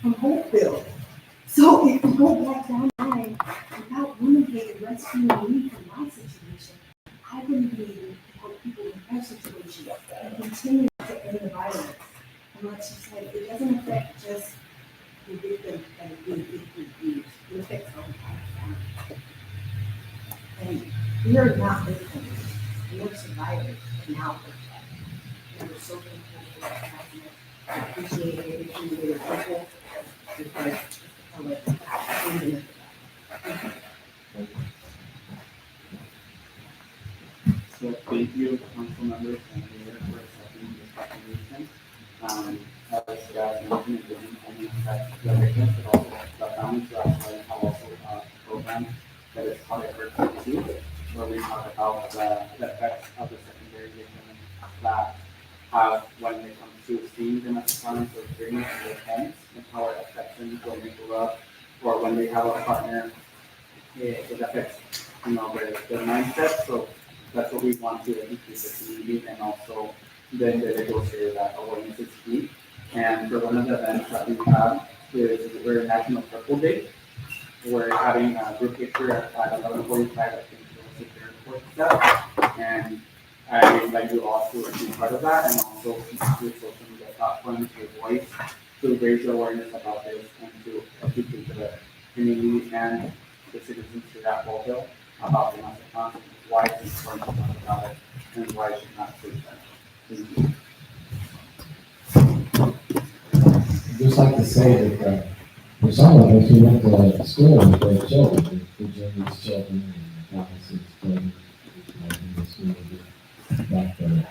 from Holtville. So if you go back down the line, without Winnipeg rescuing me from my situation, I wouldn't be able to help people in their situation and continue to end the violence. And like she said, it doesn't affect just the victim and the abused. It affects the entire family. And we are not victims. We are survivors and now we're dead. And we're so thankful for that happening. I appreciate everything you did for people because I like that. So thank you, council members and mayor for accepting this proclamation. As you guys mentioned, it didn't only affect the victims, but also the families. So that's why we have also a program that is called Emergency, where we talk about the effects of the secondary victims that have when they come to seeing domestic violence or experiencing their parents and how it affects them when they grow up or when they have a partner. It affects, their mindset. So that's what we want to educate the community and also the individuals here that awareness is key. And for one of the events that we have is we're National Purple Day. We're having a group picture at 11:45. I think we'll sit there and report stuff. And I invite you all to be part of that and also to social media platforms, your voice, to raise awareness about this and to educate the community and the citizens here at Holtville about domestic violence, why it's important to talk about it, and why it should not stay there. I'd just like to say that for some of us who went to school with their children, the Virginia's children and Alice's children, in the school, back the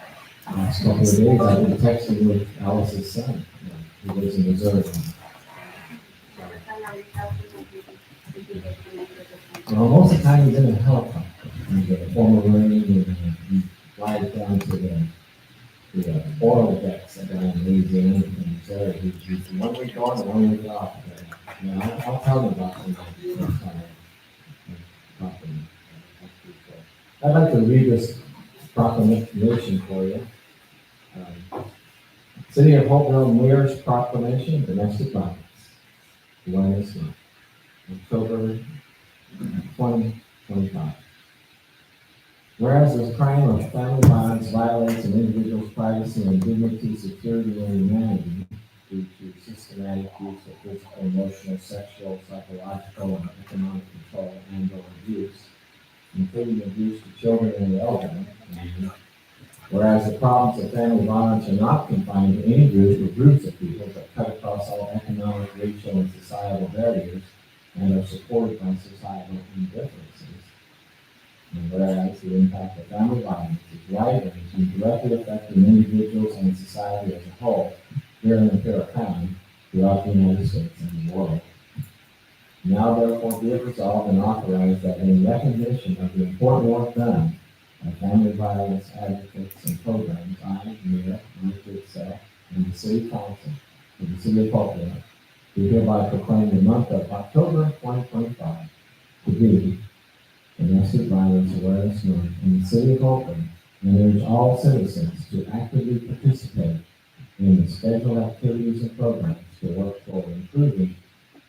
last couple of days, I've been texting with Alice's son, who lives in Missouri. Most of the time he's in a helicopter, he's a former Marine, and he flies down to the oil decks down in Louisiana and Missouri. He's 1 week on and 1 week off. I'll tell him about him next time I talk to him. I'd like to read this proclamation for you. City of Holtville Mayor's Proclamation, Domestic Violence Awareness Month, October 2025. Whereas the crime of family violence violates an individual's privacy and dignity, security, and humanity due to systematic use of physical, emotional, sexual, psychological, and economic control and/or abuse, including abuse to children and the elderly. And whereas the problems of family violence are not confined to any group or groups of people, but cut across all economic, racial, and societal barriers, and are supported by societal indifferences. And whereas the impact of family violence is wide-ranging, directly affecting individuals and society as a whole, here in Imperial County, throughout the United States and the world. Now therefore be it resolved and authorized that in recognition of the important work done by family violence advocates and programs, I, Mayor Mike Itself, and the City Council of the City of Holtville, do hereby proclaim the month of October 2025 to be Domestic Violence Awareness Month in the City of Holtville, and urge all citizens to actively participate in the scheduled activities and programs to work toward improving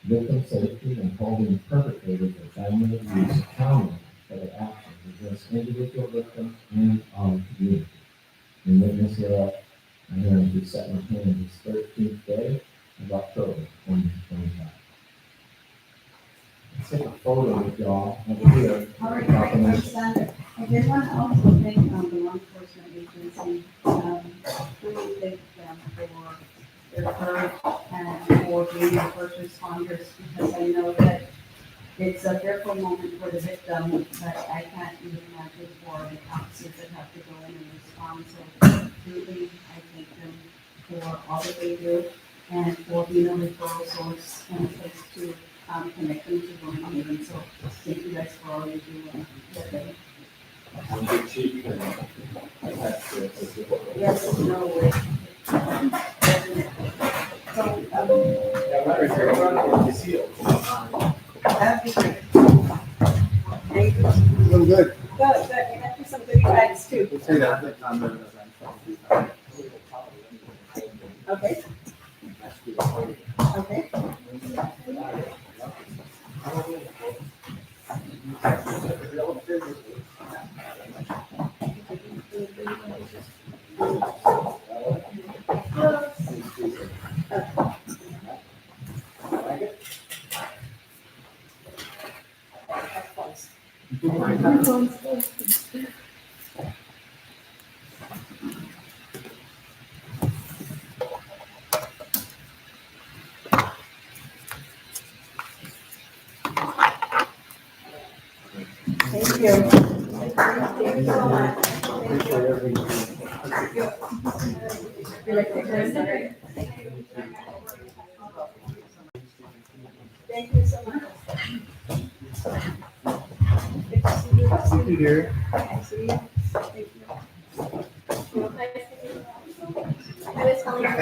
victim safety and holding perpetrators of family abuse accountable for their actions against individual victims and our community. In witness hereof, I hereby set my hand this 13th day of October 2025. Let's take a photo with y'all over here. All right, I did want to also thank the law enforcement agency, really thank them for their courage and for being the first responders, because I know that it's a fearful moment for the victim, but I can't even imagine for the officers that have to go in and respond. So truly, I thank them for all that they do and for being a referral source and a place to connect them to women. So thank you guys for all you do. Yes, no way. That'd be great. Thank you. Doing good. Good. You got some goodie bags too. We'll say that. Okay. Okay. Thank you. Thank you so much. You like the person? Thank you so much. Good to see you. Thank you, dear. Nice to see you. Thank you. I was telling her I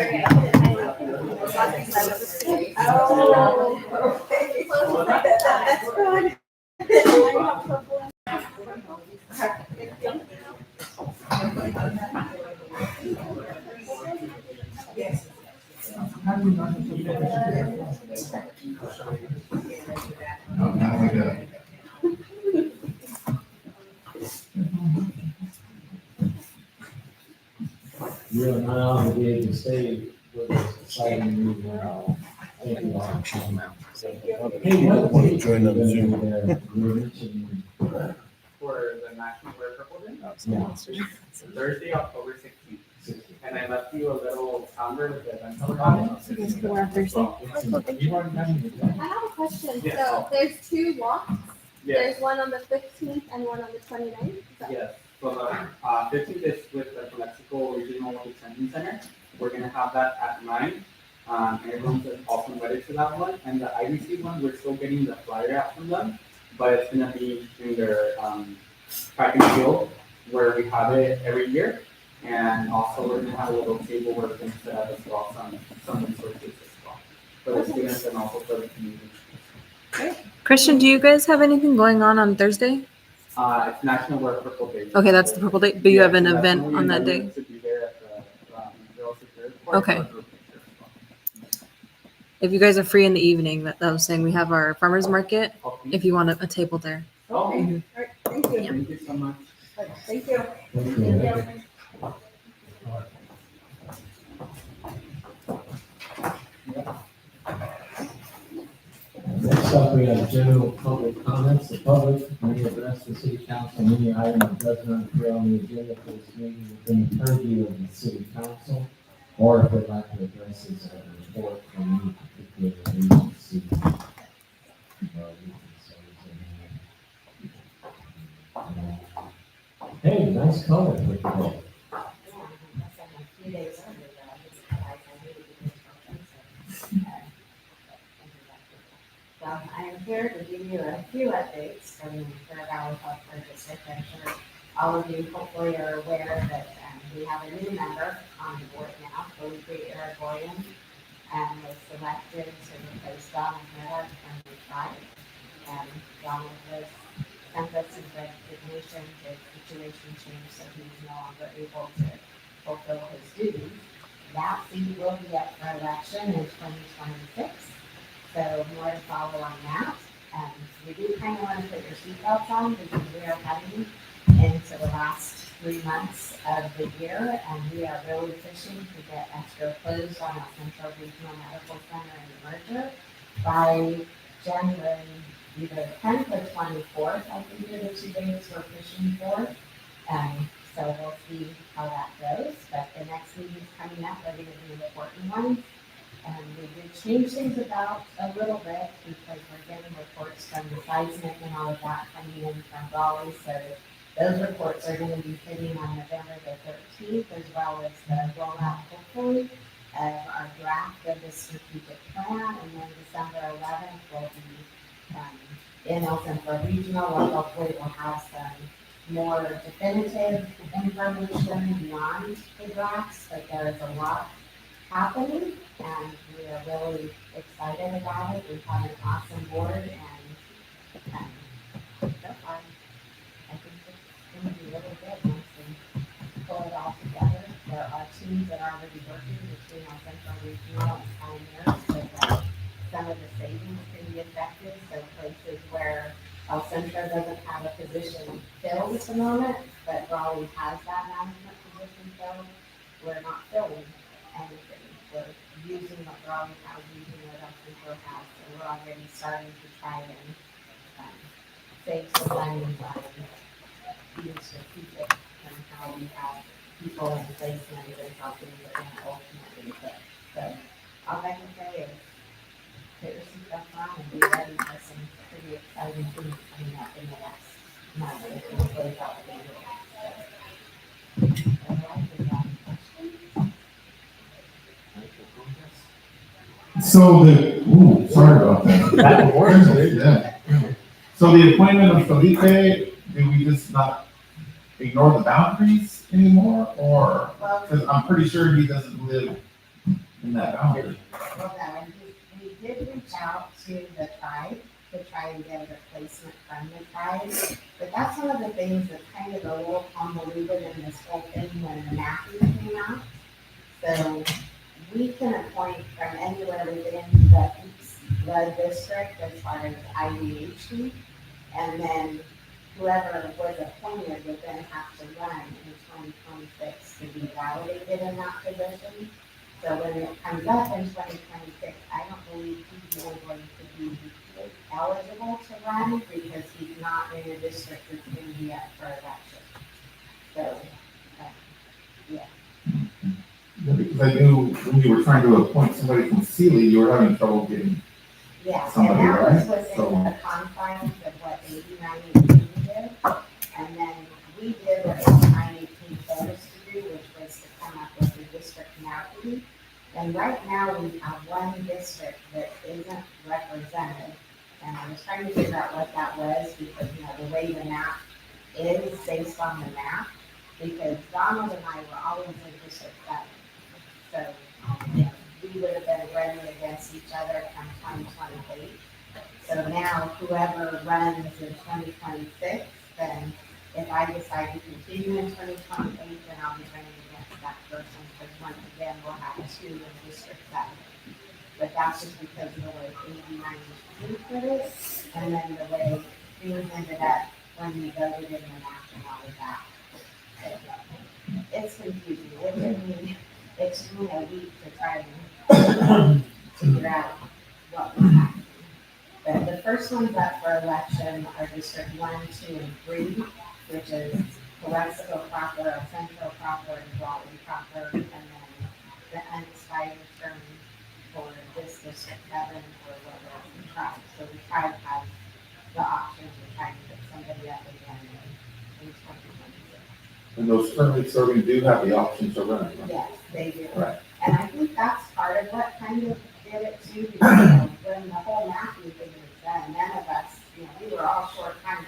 was watching because I was asleep. Oh, okay. That's good. You are not obligated to stay with us, exciting news now. Thank you all. Hey, what date are you gonna be there? You're mentioning- For the National Wear Purple Day, Yeah. Thursday, October 16th. And I left you a little calendar with the events on it. You guys can wear on Thursday. You already done it. I have a question. Yes. So there's two walks. Yes, There's one on the 15th and one on the 29th. Is that- yes. So the 15th is with the Lexico Regional Detention Center. We're gonna have that at 9. And everyone's also invited to that one. And the IBC one, we're still getting the flyer out from them, but it's gonna be in their track and field where we have it every year. And also we're gonna have a little table where we can set up as well some resources as well for the students and also for the community. Christian, do you guys have anything going on Thursday? It's National Wear Purple Day. Okay, that's the purple date, but you have an Yes, and that's event when we on that invite day. you to be there at the Girls Security Court Okay. for a group picture as well. If you guys are free in the evening, that I was saying we have our farmer's market, Okay. if you want a table there. Okay. All right, thank you. Thank you so much. Thank you. Thank you. Next up, we have general public comments. The public may address the city council on any item that does not appear on the agenda for this meeting within the purview of the city council, or if they'd like to address this as a report from any particular agency. Hey, nice color for today. I am here to give you a few updates from the Fair Valley Healthcare District. I'm sure all of you hopefully are aware that we have a new member on the board now, Felipe Irigoyen, was selected to replace Donald Miller from the tribe. Donald was sent us his resignation, his situation changed, so he's no longer able to fulfill his duties. That seat will be up for election in 2026. So more to follow on that. We do kind of want to put your seatbelts on because we are heading into the last 3 months of the year, and we are really pushing to get extra closed on our Central Regional Medical Center and the merger by January, either 10th or 24th. I think are the 2 dates we're pushing for. So we'll see how that goes. But the next meeting's coming up. We're going to be important ones. And we did change things about a little bit because we're getting reports from the seismic and all of that coming in from Raleigh. So those reports are going to be hitting on November the 13th, as well as the rollout, hopefully, of our draft of the strategic plan. And then December 11th will be in Central Regional, where hopefully we'll have some more definitive information beyond the drafts. But there is a lot happening, and we are really excited about it. We've had an awesome board, and so far, I think it's going to be really good once we pull it all together. There are teams that are already working between our Central Regional and Pioneers so that some of the savings can be effective. So places where El Centro doesn't have a position filled at the moment, but Raleigh has that management position filled, we're not filling anything. We're using what Raleigh has, using what El Centro has, so we're already starting to try and save some money by being strategic and how we have people in placement and helping with them ultimately. But all I can say is put your seatbelt on and be ready for some pretty exciting things coming up in the next month if we close out the year. So, otherwise, is that a question? So sorry about that. That works, dude. Yeah. So the appointment of Felipe, do we just not ignore the boundaries anymore? Or, Well, because I'm pretty sure he doesn't live in that boundary. well, no, and we did reach out to the tribe to try and get a replacement from the tribe. But that's one of the things that's kind of a little convoluted in this whole thing when the mapping came out. So we can appoint from anywhere within the blood district as far as IDHD. And then whoever was appointed would then have to run in 2026 to be validated in that position. So when it comes up in 2026, I don't believe he's really going to be eligible to run because he's not in a district that's going to be up for election. So, yeah. Yeah, because I knew when you were trying to appoint somebody from Sealy, you were having trouble getting, Yeah, and Somebody, that was right? within So- the confines of what AB 918 did. And then we did what AB 918 told us to do, which was to come up with the district mapping. And right now, we have one district that isn't represented. And I was trying to figure out what that was because, the way the map is based on the map. Because Donald and I were always in District 7. So, we would have been running against each other come 2028. So now whoever runs in 2026, then if I decide to continue in 2028, then I'll be running against that person, because once again, we'll have two in District 7. But that's just because of the way 89 put it, and then the way things ended up when we voted in the map and all of that. It's confusing. It took me extremely a week to try and figure out what was happening. But the first ones up for election are District 1, 2, and 3, which is Calexico proper, Central proper, and Raleigh proper, and then the unexpired term for this District 7 or whatever the tribe. So the tribe has the option to try and put somebody up again in 2026. and those currently serving do have the option to run. Right? Yes, they do. Right. And I think that's part of what kind of did it too, because when the whole mapping thing was done, none of us, we were all short timers.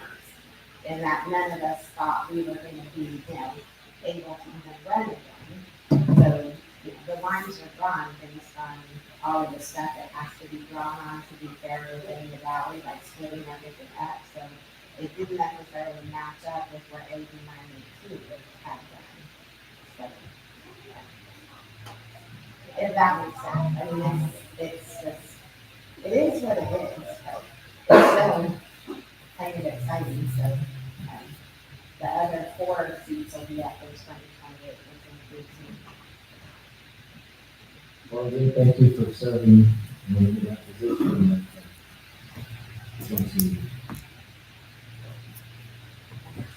And that none of us thought we were gonna be, able to even run again. So, the lines are drawn based on all of the stuff that has to be drawn on to be fair within the valley, like splitting everything up. So it didn't necessarily match up with what AB 918 had done. So, if that makes sense. I mean, it's just, it is what it is. But it's still kind of exciting. So the other 4 seats will be up in 2028, which includes me. Well, again, thank you for serving in that position.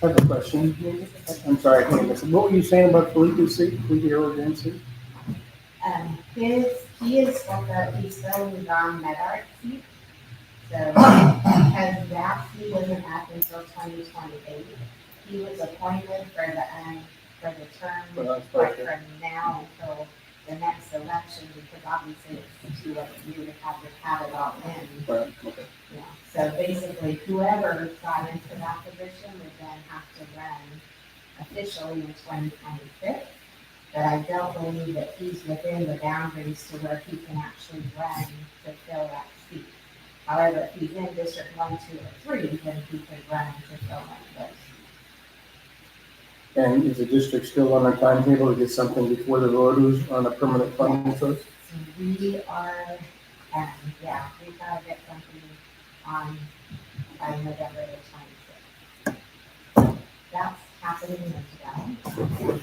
I have a question. I'm sorry, I can't listen. What were you saying about Felipe's seat? Can we hear her again, seat? He is he's filling John Medart's seat. So, because that seat isn't up until 2028, he was appointed for the term, Well, that's like, perfect. from now until the next election, because obviously it's too late for you to have it all in. Right, okay. Yeah, so basically whoever got into that position would then have to run officially in 2026. But I don't believe that he's within the boundaries to where he can actually run to fill that seat. However, if he's in District 1, 2, or 3, then he could run to fill that place. And is the district still on a timetable to get something before the voters on a permanent funding source? So we are, we've got to get something on by November the 26th. That's happening as well.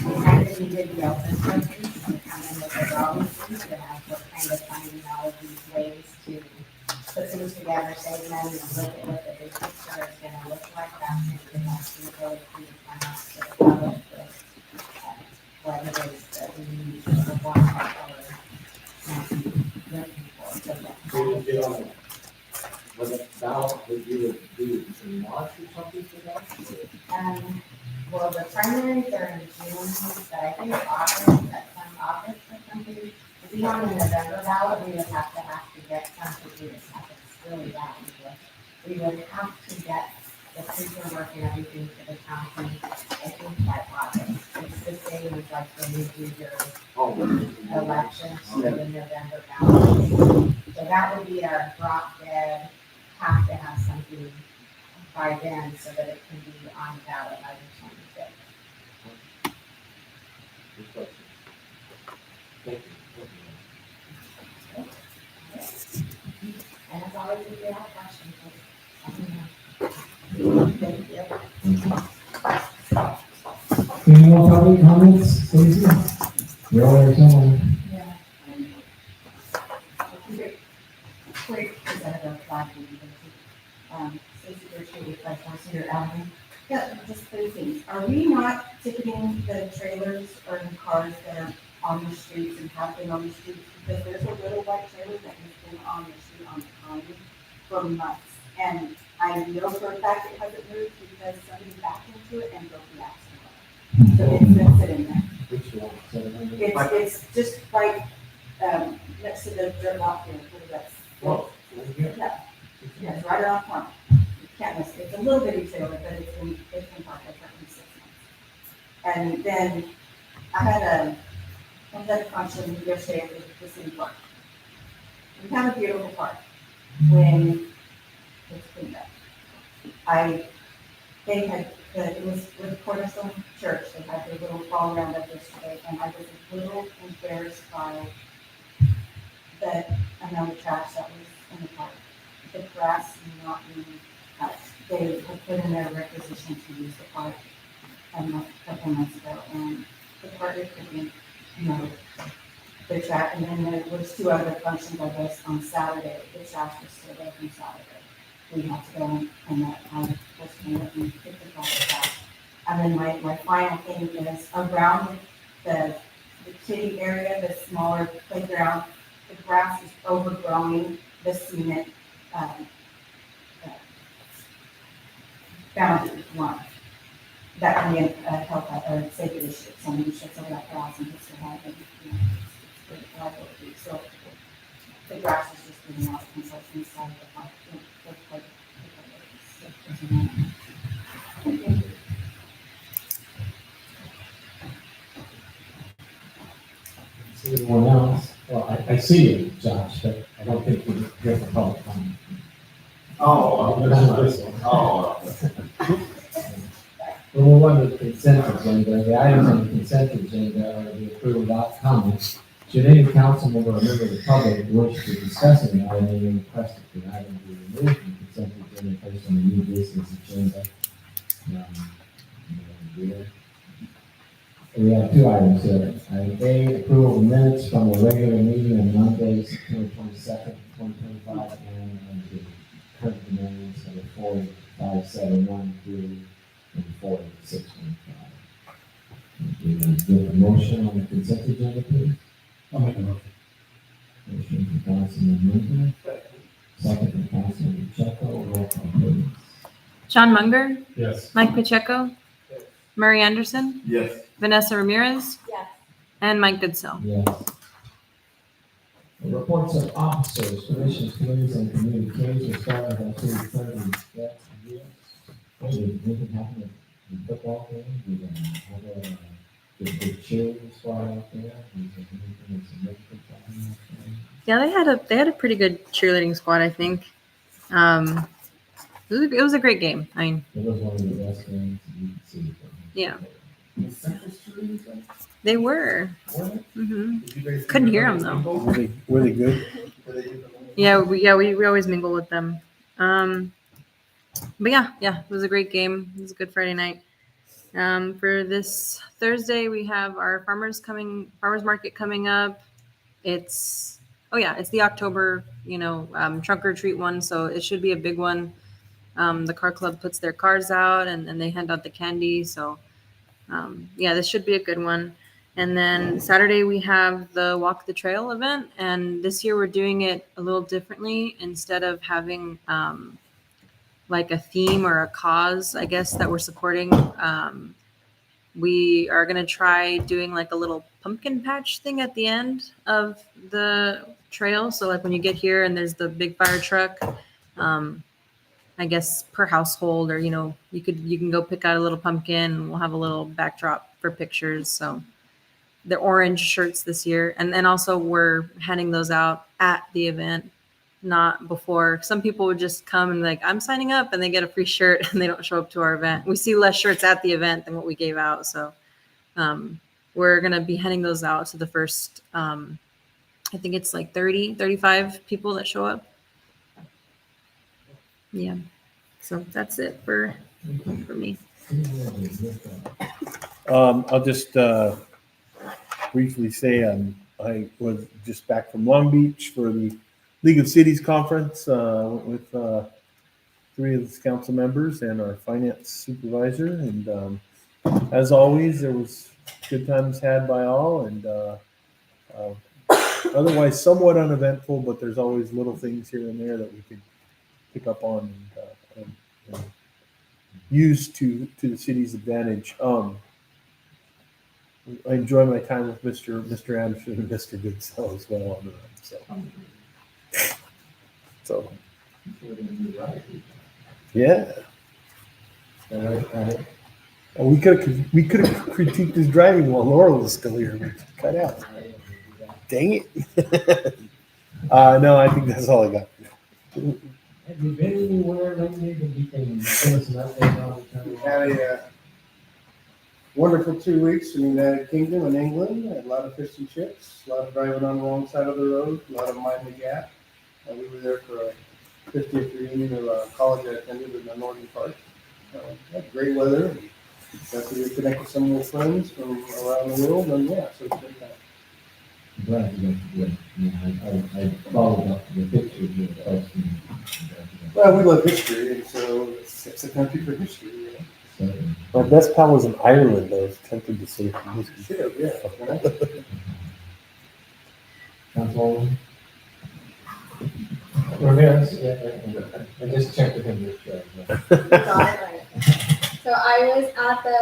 We kind of needed the open sources to come in with the drawings, and as we're kind of finding all of these ways to put things together, save money, and look at what the big picture is gonna look like. That's gonna give us the ability to come up to the public with what it is that we need for the water or looking for. So So you would get on it. Was it ballot that you would do in March or something for that? Well, the primaries are in June, but I think August, at some August or something. To be on the November ballot, we would have to get some to do this, it's really bad. We would have to get the paperwork and everything to the county, I think by August. It's the same as like when you do your elections for the November ballot. So that would be our drop dead, have to have something by then so that it can be on the ballot by the 25th. Good question. Thank you. And as always, if you have questions, let me know. Thank you. Any more public comments, Stacy? You're already someone. Yeah. Quick, because I have a flag meeting. Stacy Gertrude, with Vice President Alvin. Yeah, just three things. Are we not ticketing the trailers or the cars that are on the streets and have been on the streets? Because there's a little white trailer that has been on the street on the county for months. And I know for a fact it hasn't moved because somebody backed into it and broke the axle. So it's been sitting there. Which one? 700? It's just right, next to the dirt lot here, where that's. Oh, over here. Yeah, it's right around the corner. You can't miss it. It's a little bitty trailer, but it's been parked there for 6 months. And then I had a function yesterday at the city park. We have a beautiful park when it's cleaned up. It was with Cornerstone Church, they had their little fall around up yesterday, and I was a little embarrassed by the amount of trash that was in the park. The grass not being cut. They had put in their requisition to use the park a couple months ago, and the park is putting, the trash, and then there was 2 other functions, I guess, on Saturday. The trash was still there from Saturday. We had to go and that I was going to pick the trash. And then my final thing is around the kiddie area, the smaller playground, the grass is overgrowing the cement boundary line. That can be a health or safety issue. Somebody should over that grass and hits their head and, it's pretty liability. So the grass is just getting out of control inside the park. See anyone else? Well, I see you, Josh, but I don't think you're here for public comment. We'll move on to the consent agenda. The items on the consent agenda are the approved without comment. Should any council member or member of the public wish to discuss any item, they may request that the item be removed from the consent agenda and placed on the new business agenda. We have 2 items here. Item A, approval of minutes from the regular meeting on Monday, September 22nd, 2025, and the current minutes of 4571 through 4615. Give a motion on the consent agenda, please. I'll make a motion. Motion from Councilman Munger. Second from Councilman Pacheco. Roll call, please. John Munger, Yes. Mike Pacheco, Murray Anderson, Yes. Vanessa Ramirez, Yes. and Mike Goodsell. Yes. The reports of officers, commissions, committees, and communications starting with our city clerk and that year. Did anything happen at the football game? Did have a big cheerleading squad out there? Was there anything that's significant happening out there? Yeah, they had a pretty good cheerleading squad, I think. It was a great game. I mean, It was one of the best games you could see. Yeah. Was Central Street, they were. hmm Couldn't hear 'em, though. Were they good? Yeah, we always mingle with them. But yeah, it was a great game. It was a good Friday night. For this Thursday, we have our farmers market coming up. It's Oh yeah, it's the October, trunk or treat one, so it should be a big one. The car club puts their cars out and they hand out the candy. So yeah, this should be a good one. And then Saturday we have the Walk the Trail event, and this year we're doing it a little differently. Instead of having like a theme or a cause, I guess, that we're supporting, we are going to try doing like a little pumpkin patch thing at the end of the trail. So like when you get here and there's the big fire truck, I guess per household, or you can go pick out a little pumpkin and we'll have a little backdrop for pictures. So the orange shirts this year, and then also we're handing those out at the event, not before. Some people would just come and like, I'm signing up, and they get a free shirt and they don't show up to our event. We see less shirts at the event than what we gave out. So we're going to be handing those out to the first, I think it's like 35 people that show up. Yeah. So that's it for me. I'll just briefly say I was just back from Long Beach for the League of Cities conference with 3 of the council members and our finance supervisor. And as always, there was good times had by all, and otherwise somewhat uneventful, but there's always little things here and there that we could pick up on and use to the city's advantage. I enjoy my time with Mr. Anderson and Mr. Goodsell as well on the run. So yeah. We could have critiqued his driving while Laurel was still here. We cut out. Dang it. No, I think that's all I got. Have you been anywhere lately that you can give us an update on? We had a wonderful 2 weeks in the United Kingdom and England. Had a lot of fish and chips, a lot of driving on the wrong side of the road, a lot of minding the gap. We were there for a 50th reunion of a college I attended in the northern part. Had great weather. Got to connect with some old friends from around the world, and yeah, so it's a good time. I'm glad you got to do it. I followed up the pictures you posted. Well, we love history, and so it's a country for history. You know? So, My best pal was in Ireland. I was tempted to say history. Sure, yeah. Councilwoman? Ramirez, I just checked with him this year. Got it right. So I was at the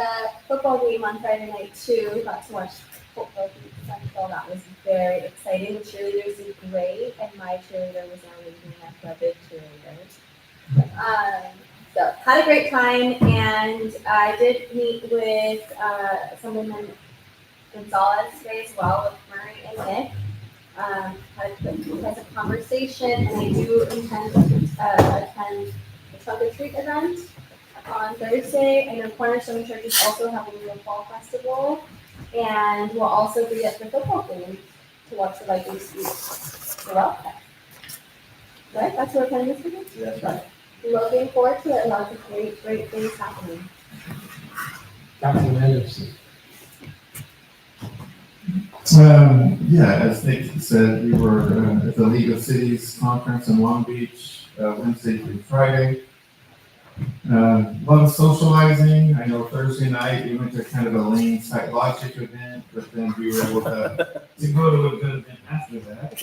football game on Friday night too. Got to watch football beat Central. That was very exciting. The cheerleaders did great, and my cheerleader was now leading up for a big cheerleaders. So had a great time, and I did meet with some women Gonzalez today as well, with Murray and Nick. Had a quick pleasant conversation, and I do intend to attend the trunk or treat event on Thursday. I know Cornerstone Church is also having a fall festival, and we'll also be at the football game to watch the Vikings speak. You're welcome. Right? That's what we're planning this weekend? That's right. Looking forward to it. Lots of great things happening. Councilman Anderson. Yeah, as Nick said, we were at the League of Cities conference in Long Beach, Wednesday through Friday. A lot of socializing. I know Thursday night we went to kind of a lame site logic event, but then we were able to go to a good event after that.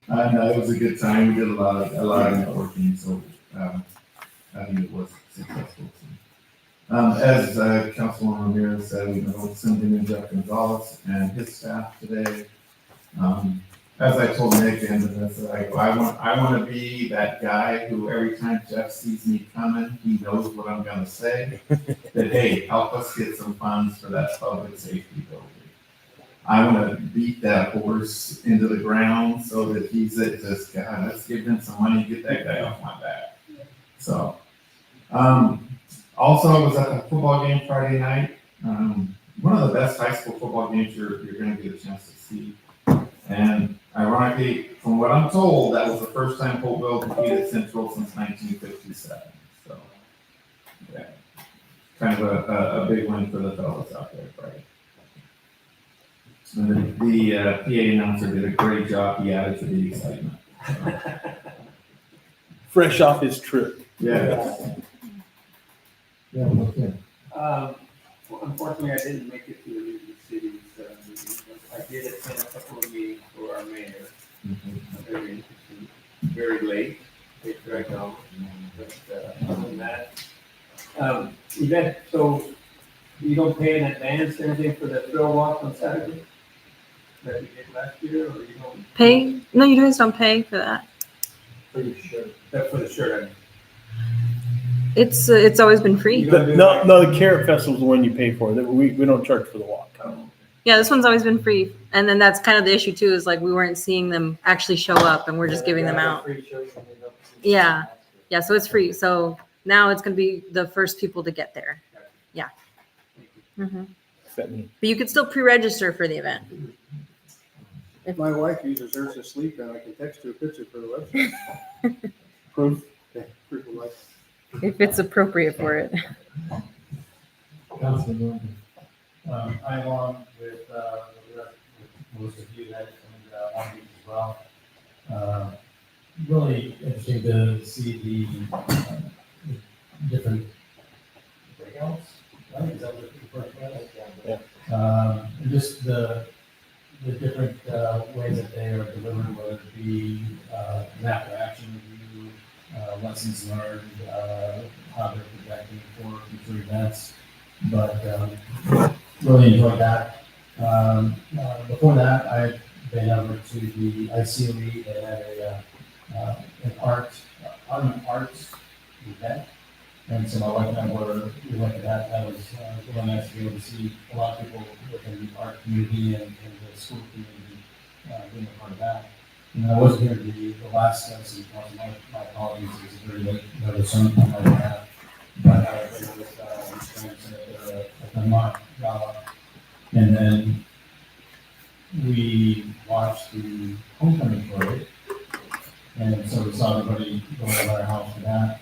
No, it was a good time. We did a lot of networking, so I think it was successful. As Councilwoman Ramirez said, we met with Senator Jeff Gonzalez and his staff today. As I told Nick and I want to be that guy who every time Jeff sees me coming, he knows what I'm going to say. That hey, help us get some funds for that public safety building. I want to beat that horse into the ground so that he's just God. Let's give him some money, get that guy off my back. So, also I was at the football game Friday night. One of the best high school football games you're going to get a chance to see. And ironically, from what I'm told, that was the first time Holtville defeated Central since 1957. So, yeah, kind of a big win for the fellas out there Friday. And the PA announcer did a great job. He added to the excitement. Fresh off his trip. Yeah. Yeah, okay. Unfortunately, I didn't make it to the League of Cities meeting, but I did attend a couple of meetings for our mayor. Very interesting, very late, they dragged on, but other than that. Yvette, so you don't pay in advance or anything for the thrill walk on Saturday? That you did last year, or you don't? Pay? No, you guys don't pay for that. Pretty sure. That's for the shirt, I mean. It's always been free. No, the Carrot Festival's the one you pay for. We don't charge for the walk. Yeah, this one's always been free. And then that's kind of the issue too, is like we weren't seeing them actually show up and we're just giving them out. Yeah. Yeah, so it's free. So now it's going to be the first people to get there. Yeah. Mhm. But you could still pre-register for the event. If my wife uses hers to sleep, then I can text her a picture for the website. Proof. Okay, proof of life. If it's appropriate for it. Councilman Norman. I along with most of you that and Long Beach as well. Really interesting to see the different breakouts, right? Is that what the first was? Yeah. And just the different ways that they are delivered, whether it be an after action review, lessons learned, how they're projecting for future events. But really enjoyed that. Before that, I've been over to the ICOE. They had an arts event. And so my wife and I we went to that. That was really nice to be able to see a lot of people within the art community and the school community being a part of that. And I wasn't here the last lesson. My apologies, it was very late. There was some like that. But I was able to experience it at the mock gala. And then we watched the homecoming parade. And so we saw everybody go to our house for that.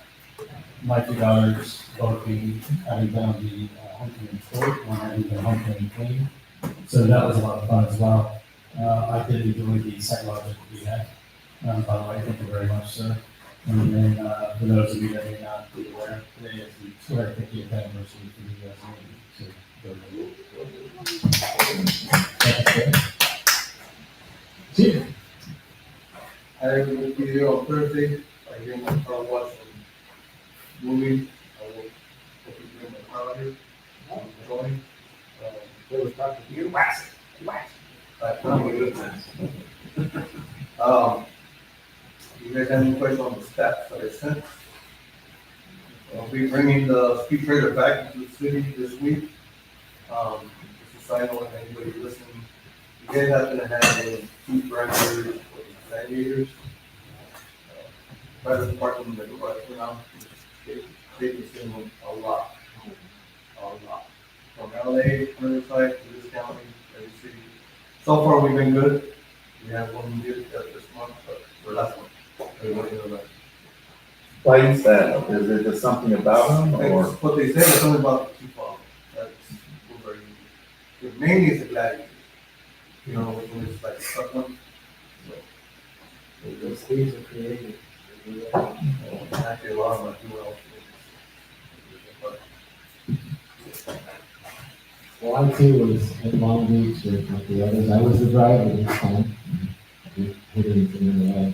My two daughters both having been on the homecoming court, one having been homecoming queen. So that was a lot of fun as well. I did enjoy the psychological rehab. By the way, thank you very much, sir. And then for those of you that may not be aware, today is the 250th anniversary for the U.S. Navy. So, I will be there on Thursday. I get my car washed and moving. I will hope to bring my car here. Going. They were talking to you. Wax it. Wax it. You guys have any questions on the steps that I sent? I'll be bringing the speed trader back into the city this week. Just a side note, if anybody listening, you guys happen to have any speed grinders or gladiators? Private department that go right now, they consume them a lot. From LA, Riverside, to this county, every city. So far, we've been good. We have one did that this month, but for last month, everybody knows that. Why is that? Is it just something about them, or? What they say is something about the people. That's very easy. Mainly it's a gladiator. You know, when it's like a tough one. Those things are creative. Actually, a lot of my people. Well, I too was in Long Beach with the others. I was the driver this time. Hit anything in the way.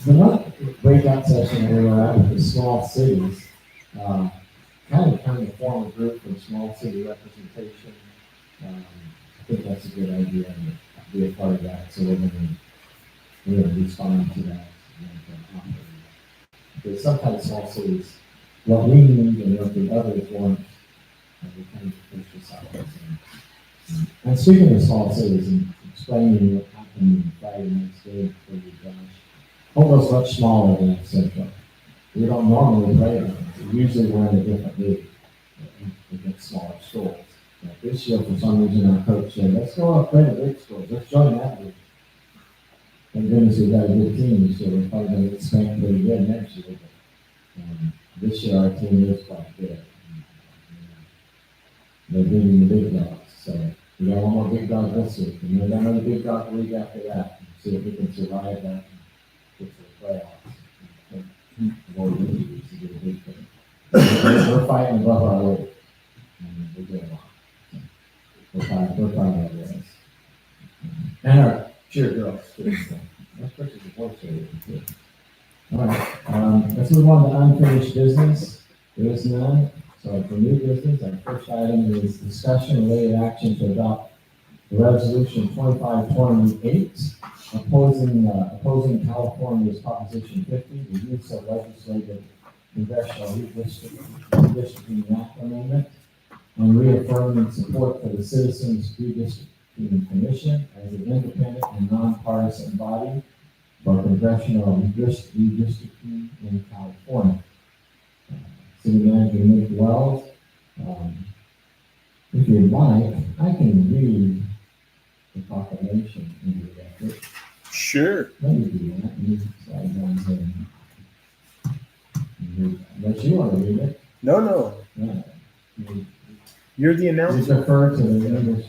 The one breakout session we were at with the small cities, kind of form a group for small city representation. I think that's a good idea and be a part of that. So we're going to respond to that. Because sometimes small cities, what we need and what the others want, we kind of push this out. And speaking of small cities and explaining what happened Friday next day for you guys, Holtville's much smaller than Central. We don't normally play them. Usually we're in a different league against smaller schools. But this year, for some reason, our coach said, let's go up play the big schools. Let's join that league. Thank goodness we've got a good team this year. We're probably going to expand pretty good next year. But, this year, our team is quite good. They're beating the big dogs. So We got one more big dog this week, and then another big dog the week after that. See if we can survive that and get to the playoffs. Avoid injuries is a big thing. We're fighting above our weight. And we're doing a lot. We're fighting our ways. And our cheer girls too. So that's pretty the boys too. All right, let's move on to unfinished business. There is none. So for new business, our first item is discussion and related action to adopt the resolution 2528, opposing California's Proposition 50, the use of legislative congressional redistricting act amendment, and reaffirming support for the Citizens Redistricting Commission as an independent and nonpartisan body for congressional redistricting in California. City Manager Nick Wells, if you'd like, I can read the proclamation into the record. Sure. Let me do that. You slide down here. Unless you want to read it. No. You're the You announcer. refer to the English.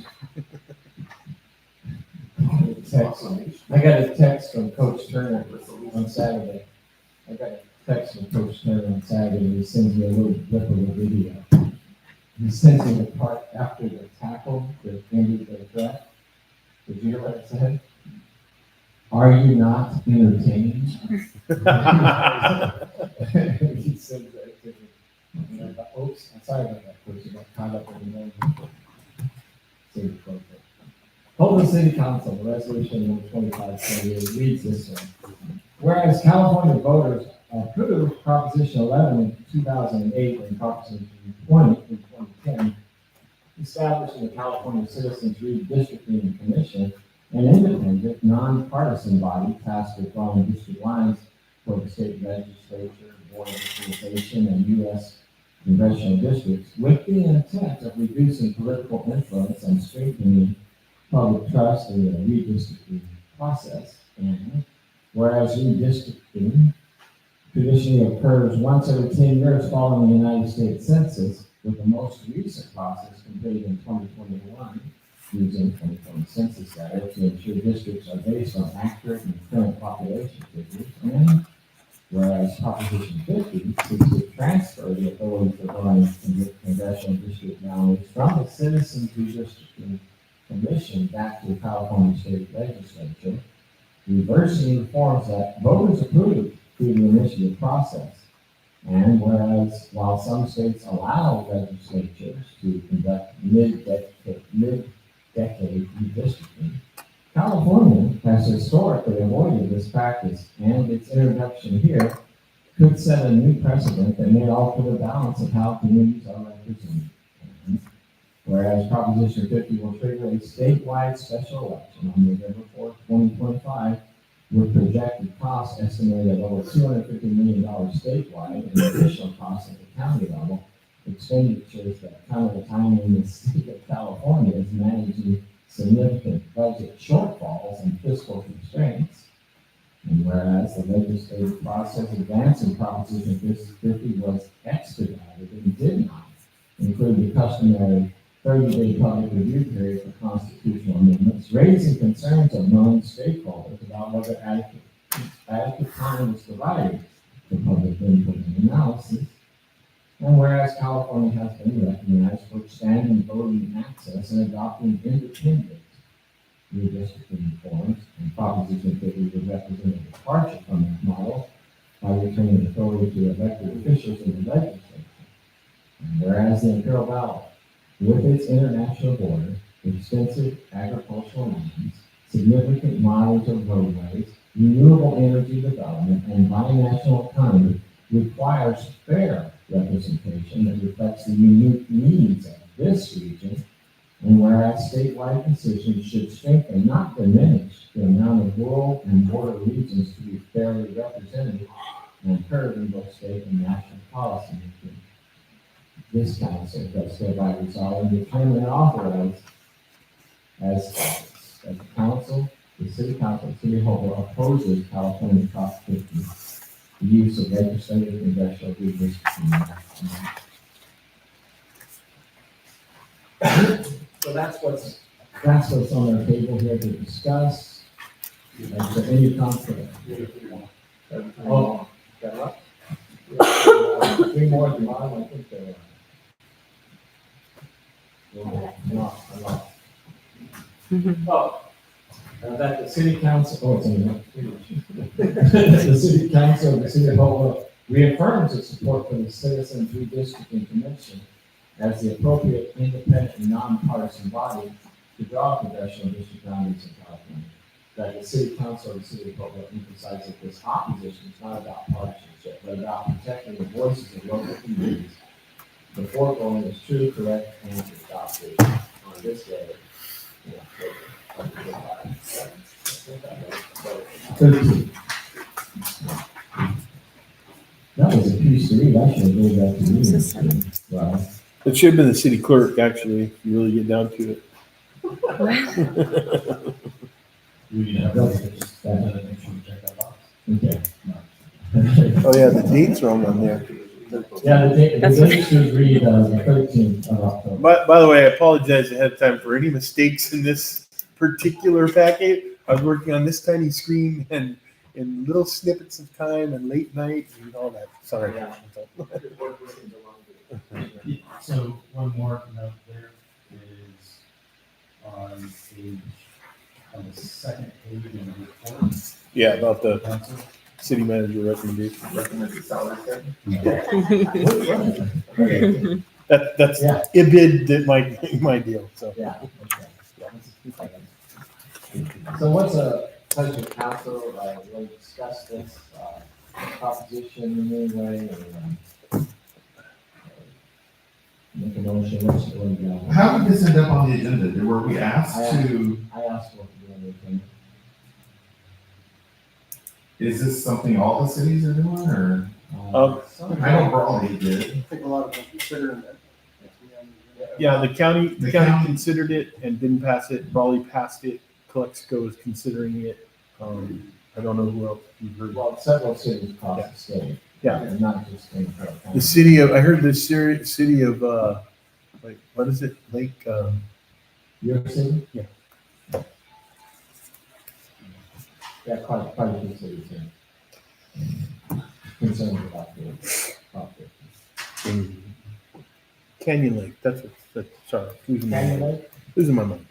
Text. I got a text from Coach Turner on Saturday. He sends me a little clip of a video. He sends me the part after the tackle that ended the threat. Did you hear what it said? Are you not entertained? He sends that to me. And I thought, oops, I'm sorry about that, Coach. You got caught up in the moment. City Clerk. Holtville City Council, resolution number 2528 reads this way. Whereas California voters approved Proposition 11 in 2008 and Proposition 20 in 2010, establishing the California Citizens Redistricting Commission, an independent, nonpartisan body tasked with drawing district lines for the state legislature, board of equalization, and U.S. congressional districts, with the intent of reducing political influence and strengthening public trust in the redistricting process. And whereas redistricting traditionally occurs once every 10 years following the United States Census, with the most recent process completed in 2021 using 2020 census data to ensure districts are based on accurate and current population figures. And whereas Proposition 50 seeks to transfer the authority for drawing congressional district boundaries from the Citizens Redistricting Commission back to the California State Legislature, reversing reforms that voters approved through the initiative process. And whereas while some states allow legislatures to conduct mid-decade redistricting, California has historically avoided this practice, and its introduction here could set a new precedent that may alter the balance of how communities are represented. And whereas Proposition 50 will trigger a statewide special election on November 4th, 2025, with projected costs estimated at over $250 million statewide and additional costs at the county level, expenditures that come at a time when the state of California is managing significant budget shortfalls and fiscal constraints. And whereas the legislative process advancing Proposition 50 was expedited and did not include the customary 30-day public review period for constitutional amendments, raising concerns among stakeholders about whether adequate time was provided for public input and analysis. And whereas California has been recognized for expanding voting access and adopting independent redistricting reforms, and Proposition 50 would represent a departure from that model by returning authority to elected officials in the legislature. And whereas the Imperial Valley, with its international border, extensive agricultural lands, significant mileage of roadways, renewable energy development, and binational economy, requires fair representation that reflects the unique needs of this region. And whereas statewide decisions should strengthen, not diminish, the amount of rural and border regions to be fairly represented and heard in both state and national policy making. This council does hereby resolve and determine and authorize as follows. That the council, the city council, City Hall opposes California Prop 50, the use of legislative congressional redistricting. So that's what's That's what's on our table here to discuss. Is there any conflict? Oh, got what? Three more than mine, I think they're. No, I'm not. Oh, that the city council, oh, it's in the city council of the city of Holtville reaffirms its support for the Citizens Redistricting Commission as the appropriate independent and nonpartisan body to draw congressional district boundaries in California. That the city council of the city of Holtville emphasizes that this opposition is not about partisanship, but about protecting the voices of local communities. The foregoing is true, correct, and adopted on this day. That was a piece to read. I should have made that to you. Wow. It should have been the city clerk, actually, if you really get down to it. Okay. Oh, yeah, the date's wrong on there. Yeah, the date should read the 13th of October. By the way, I apologize ahead of time for any mistakes in this particular packet. I was working on this tiny screen and in little snippets of time and late night and all that. Sorry. Yeah. So one more note there is on page, on the second page in the report. Yeah, about the Council. city manager recommendation. Recommended salary set. That's Yeah. IBID that my deal, so. Yeah, okay. So what's a pleasure of council, we'll discuss this, proposition in any way, or, make a motion, what's the one, How did this end up on the agenda? Were we asked to, I asked what to do everything. is this something all the cities are doing, or? I know Raleigh did. I think a lot of them considering that. Yeah, the county considered it and didn't pass it. Raleigh passed it. Calexico is considering it. I don't know who else you've heard. Well, several cities across the state. Yeah. And not just in Carroll The County. city of, I heard the city of, like, what is it? Lake, Your city? Yeah. Yeah, quite a few cities here. Concerned about the property. Canyon Lake. That's sorry. Losing my Canyon mind. Lake? Losing my mind.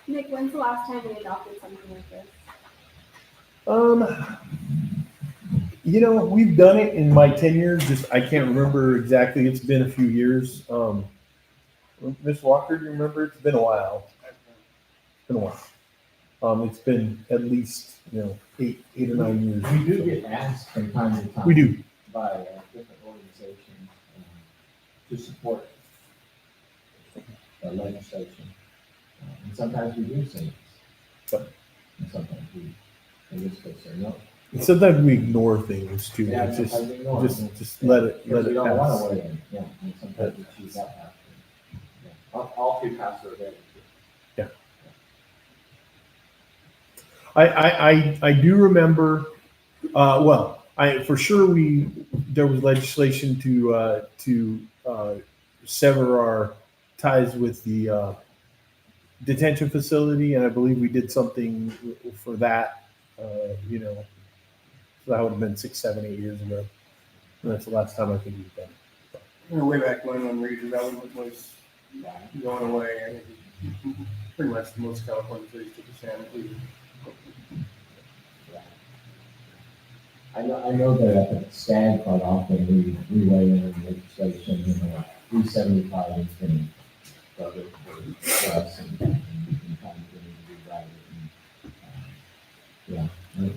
Nick, when's the last time we adopted something like this? We've done it in my tenure. Just I can't remember exactly. It's been a few years. Miss Walker, do you remember? It's been a while. It's been a while. It's been at least 8 or 9 years. We do get asked from time to time. We do. By different organizations to support legislation. And sometimes we do say yes. And sometimes we, in this case, say no. And sometimes we ignore things too. Yeah, It's sometimes we ignore just it. just let it Because we don't want pass. to weigh in, yeah, and sometimes we choose that path. Yeah. All three paths are available. I do remember. For sure there was legislation to sever our ties with the detention facility, and I believe we did something for that. So that would have been 6, 7, 8 years ago. And that's the last time I think we've done it. Way back when redevelopment was going away, I think pretty much most California cities took a stand, including. I know that at the STAG quite often we weigh in on legislation, 375 has been voted for us and we can kind of rewrite it.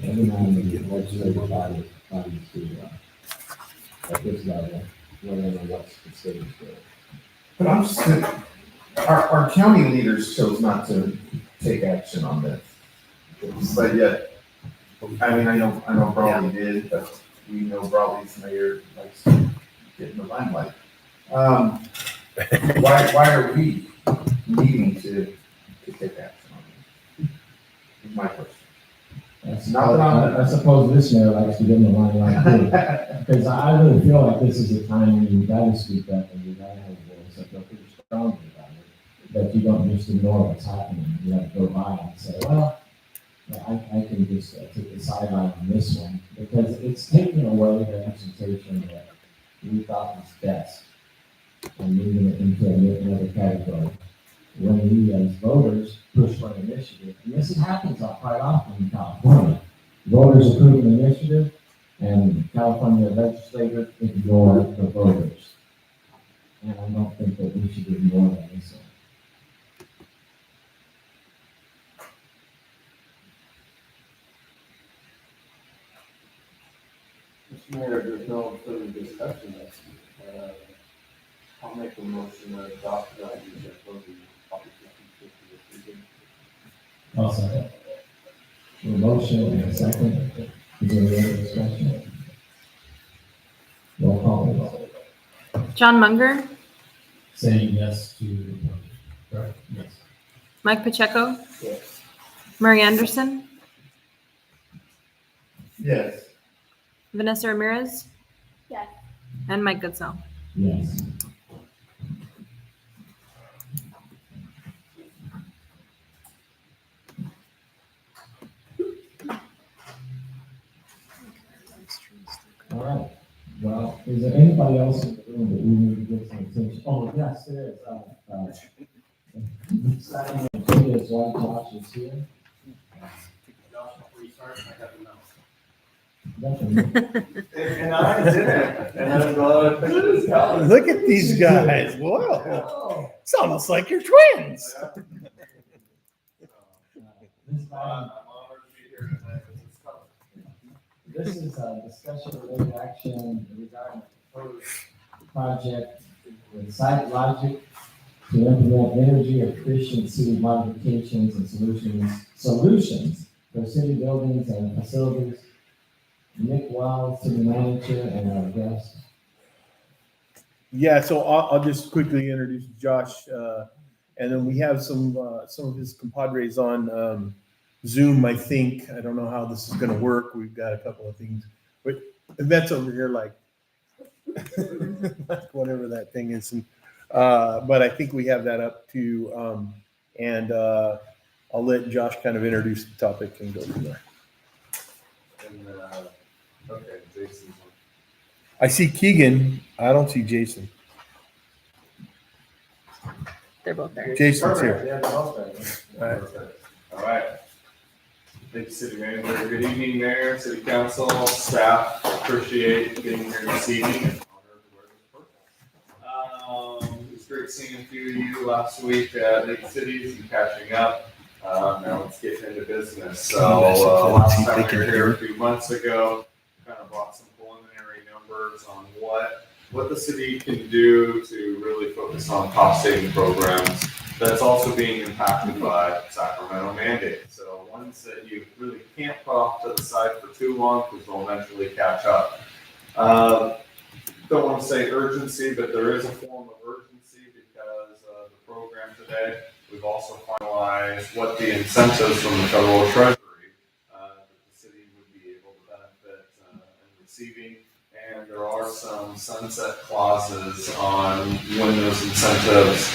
Every now and then legislative bodies to at this level, weigh in on what's the state's doing. But I'm just, our county leaders chose not to take action on this. But yet, I know Raleigh did, but we know Raleigh's mayor likes to get in the limelight. Why are we needing to take action on this? Is my question. That's not I suppose this mayor likes to get in the limelight too. Because I really feel like this is a time when you've got to speak up and you've got to have a voice. I feel pretty strongly about it, that you don't just ignore what's happening. You have to go by and say, well, I can just take the sideline on this one, because it's taking away the representation that we thought was best and moving it into another category. When we as voters push for an initiative, and this happens quite often in California, voters approve an initiative and California legislators ignore the voters. And I don't think that we should ignore that this one. Mr. Mayor, there's no further discussion. I'll make a motion to adopt the ideas that will be published. I'll second. A motion and a second. Is there any other discussion? Roll call, please. John Munger, Saying yes to the project, correct? Yes. Mike Pacheco, Yes. Murray Anderson, Yes. Vanessa Ramirez, Yes. and Mike Goodsell. Yes. All right. Well, is there anybody else in the room that we need to get some attention? Oh, yes, there is. Exciting activity is why Josh is here. Josh, before you start, I got the mouse. Nothing. And I did it. And I'm glad I picked this color. Look at these guys. Whoa. It's almost like you're twins. This I'm honored to be here tonight with this color. This is a discussion related action regarding the proposed project with Site Logic to implement energy efficiency modifications and solutions for city buildings and facilities. Nick Wild, city manager, and our guest. Yeah, so I'll just quickly introduce Josh, and then we have some of his compadres on Zoom, I think. I don't know how this is gonna work. We've got a couple of things. But Yvette's over here like whatever that thing is. And, but I think we have that up too. And I'll let Josh kind of introduce the topic and go from there. And, okay, Jason's on. I see Keegan. I don't see Jason. They're both there. Jason's here. Yeah, they're all there. All right. Thank you, City Manager. Good evening, Mayor, City Council, staff. Appreciate being here this evening. And honored to wear this purple. It was great seeing a few of you last week at Lake Cities and catching up. Now let's get into business. So last time we were here a few months ago, kind of brought some preliminary numbers on what the city can do to really focus on cost-saving programs. That's also being impacted by Sacramento mandates. So ones that you really can't put off to the side for too long because they'll eventually catch up. Don't want to say urgency, but there is a form of urgency because the program today, we've also finalized what the incentives from the federal treasury that the city would be able to benefit and receiving. And there are some sunset clauses on when those incentives,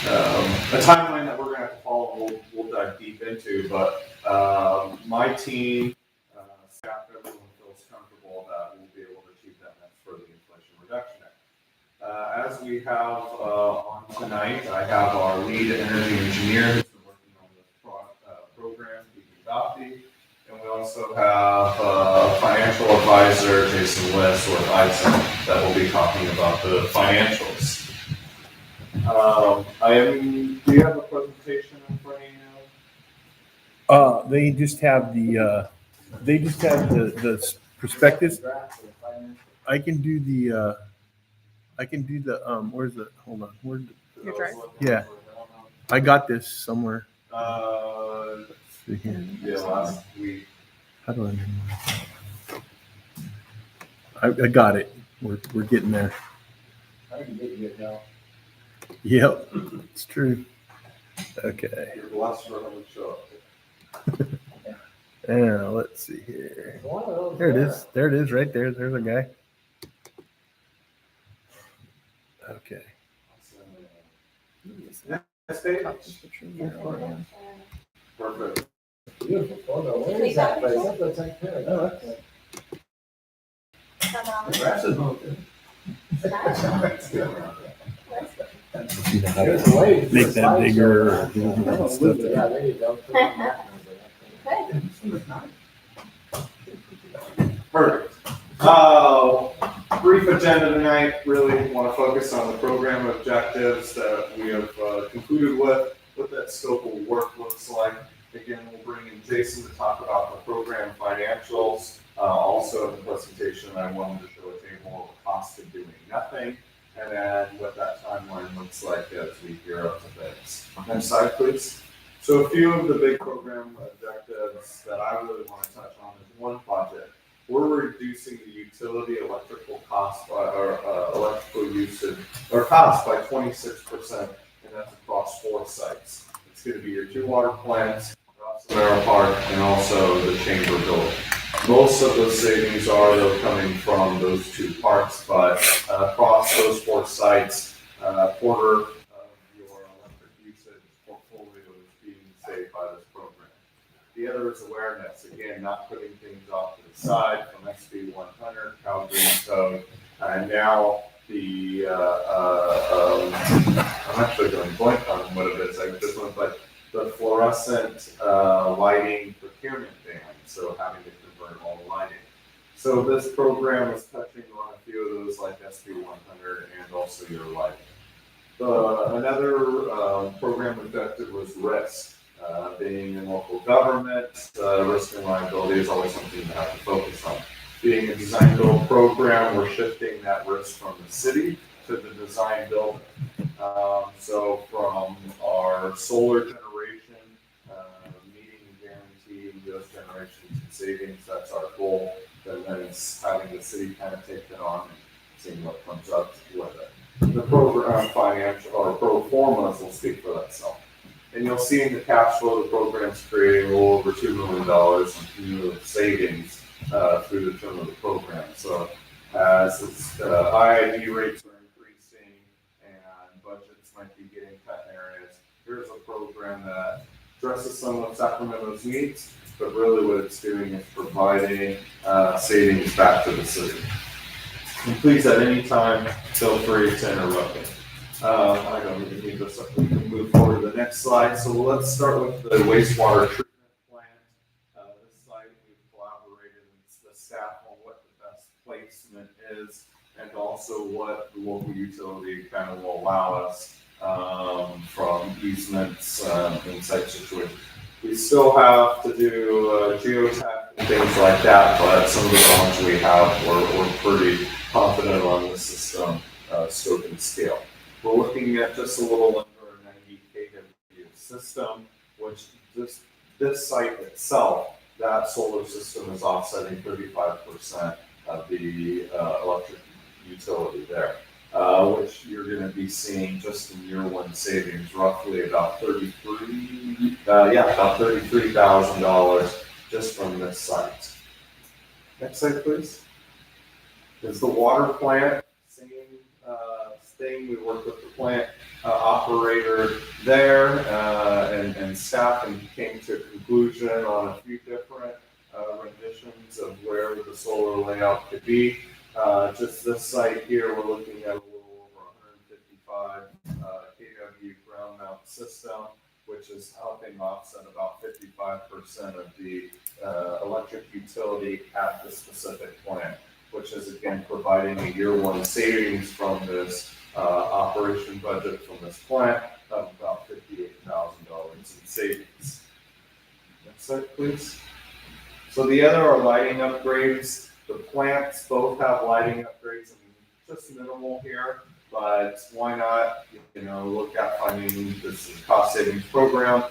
a timeline that we're going to have to follow, we'll dive deep into. But my team, staff, everyone feels comfortable that we'll be able to achieve that next for the Inflation Reduction Act. As we have on tonight, I have our lead energy engineer who's been working on this program, Pete Dottie. And we also have financial advisor, Jason Liss with ISO, that will be talking about the financials. Do you have a presentation in front of you? They just have the prospectus. I can do the where's the, hold on, where's the, Your chart? yeah, I got this somewhere. Uh, See here. yeah, last week. How do I got it. We're getting there. I can get you now. Yep, it's true. Okay. You're blessed for having show up. Yeah, let's see here. There it is. There it is right there. There's a guy. Okay. Stage? Perfect. Beautiful photo. Where Take is that that place? picture? That looks like paradise. Oh, that's it. The grass is moving. There's a way to Make that bigger or do I'm gonna stuff lose there. it. Yeah, there you go. Put it on that number. Perfect. Brief agenda tonight, really want to focus on the program objectives that we have concluded with, what that scope of work looks like. Again, we'll bring in Jason to talk about the program financials. Also in the presentation, I wanted to show a table of the cost of doing nothing, and then what that timeline looks like as we gear up to bids. Next slide, please. So a few of the big program objectives that I really want to touch on is one project. We're reducing the utility electrical cost or electrical usage or cost by 26%, and that's across 4 sites. It's going to be your 2 water plants, Rossavera Park, and also the chamber building. Most of those savings are though coming from those 2 parks, but across those 4 sites, quarter of your electric usage portfolio is being saved by this program. The other is awareness. Again, not putting things off to the side from SB 100, Cal Green Code, and now the I'm actually going blank on what it is. I just went, but the fluorescent lighting procurement ban. So having to convert all the lighting. So this program is touching on a few of those, like SB 100 and also your lighting. Another program objective was risk. Being in local government, risk and liability is always something you have to focus on. Being a design build program, we're shifting that risk from the city to the design builder. So from our solar generation, meeting and guaranteeing those generations and savings, that's our goal. And then it's having the city kind of take it on and seeing what comes up with it. The program financial or pro formas will speak for themselves. And you'll see in the cash flow, the program's creating a little over $2 million in cumulative savings through the term of the program. So as IID rates are increasing and budgets might be getting cut in areas, here's a program that addresses some of Sacramento's needs, but really what it's doing is providing savings back to the city. And please, at any time, feel free to interrupt me. I don't even need this up. We can move forward to the next slide. So let's start with the wastewater treatment plant. This site, we've collaborated with the staff on what the best placement is and also what the local utility kind of will allow us from easements and site situations. We still have to do geotech and things like that, but some of the bonds we have, we're pretty confident on the system scope and scale. We're looking at just a little under a 90 kW system, which this site itself, that solar system is offsetting 35% of the electric utility there, which you're going to be seeing just in year 1 savings, roughly about $33,000 just from this site. Next slide, please. Is the water plant. Same thing. We worked with the plant operator there and staff and came to a conclusion on a few different renditions of where the solar layout could be. Just this site here, we're looking at a little over 155 kW ground mount system, which is helping offset about 55% of the electric utility at the specific plant, which is again providing a year 1 savings from this operation budget from this plant of about $58,000 in savings. Next slide, please. So the other are lighting upgrades. The plants both have lighting upgrades. I mean, just minimal here, but why not? Look at finding this is a cost savings program.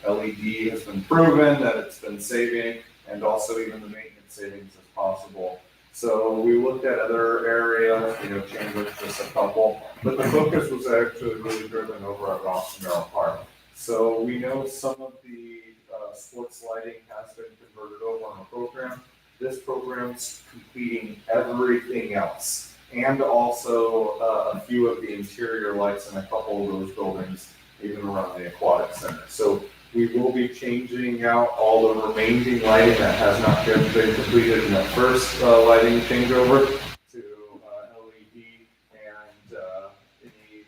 LED has been proven that it's been saving, and also even the maintenance savings is possible. So we looked at other areas, Chambers, just a couple, but the focus was actually really driven over at Rossavera Park. So we know some of the sports lighting has been converted over on a program. This program's completing everything else, and also a few of the interior lights in a couple of those buildings even around the aquatic center. So we will be changing out all the remaining lighting that has not yet been completed in that first lighting changeover to LED, and any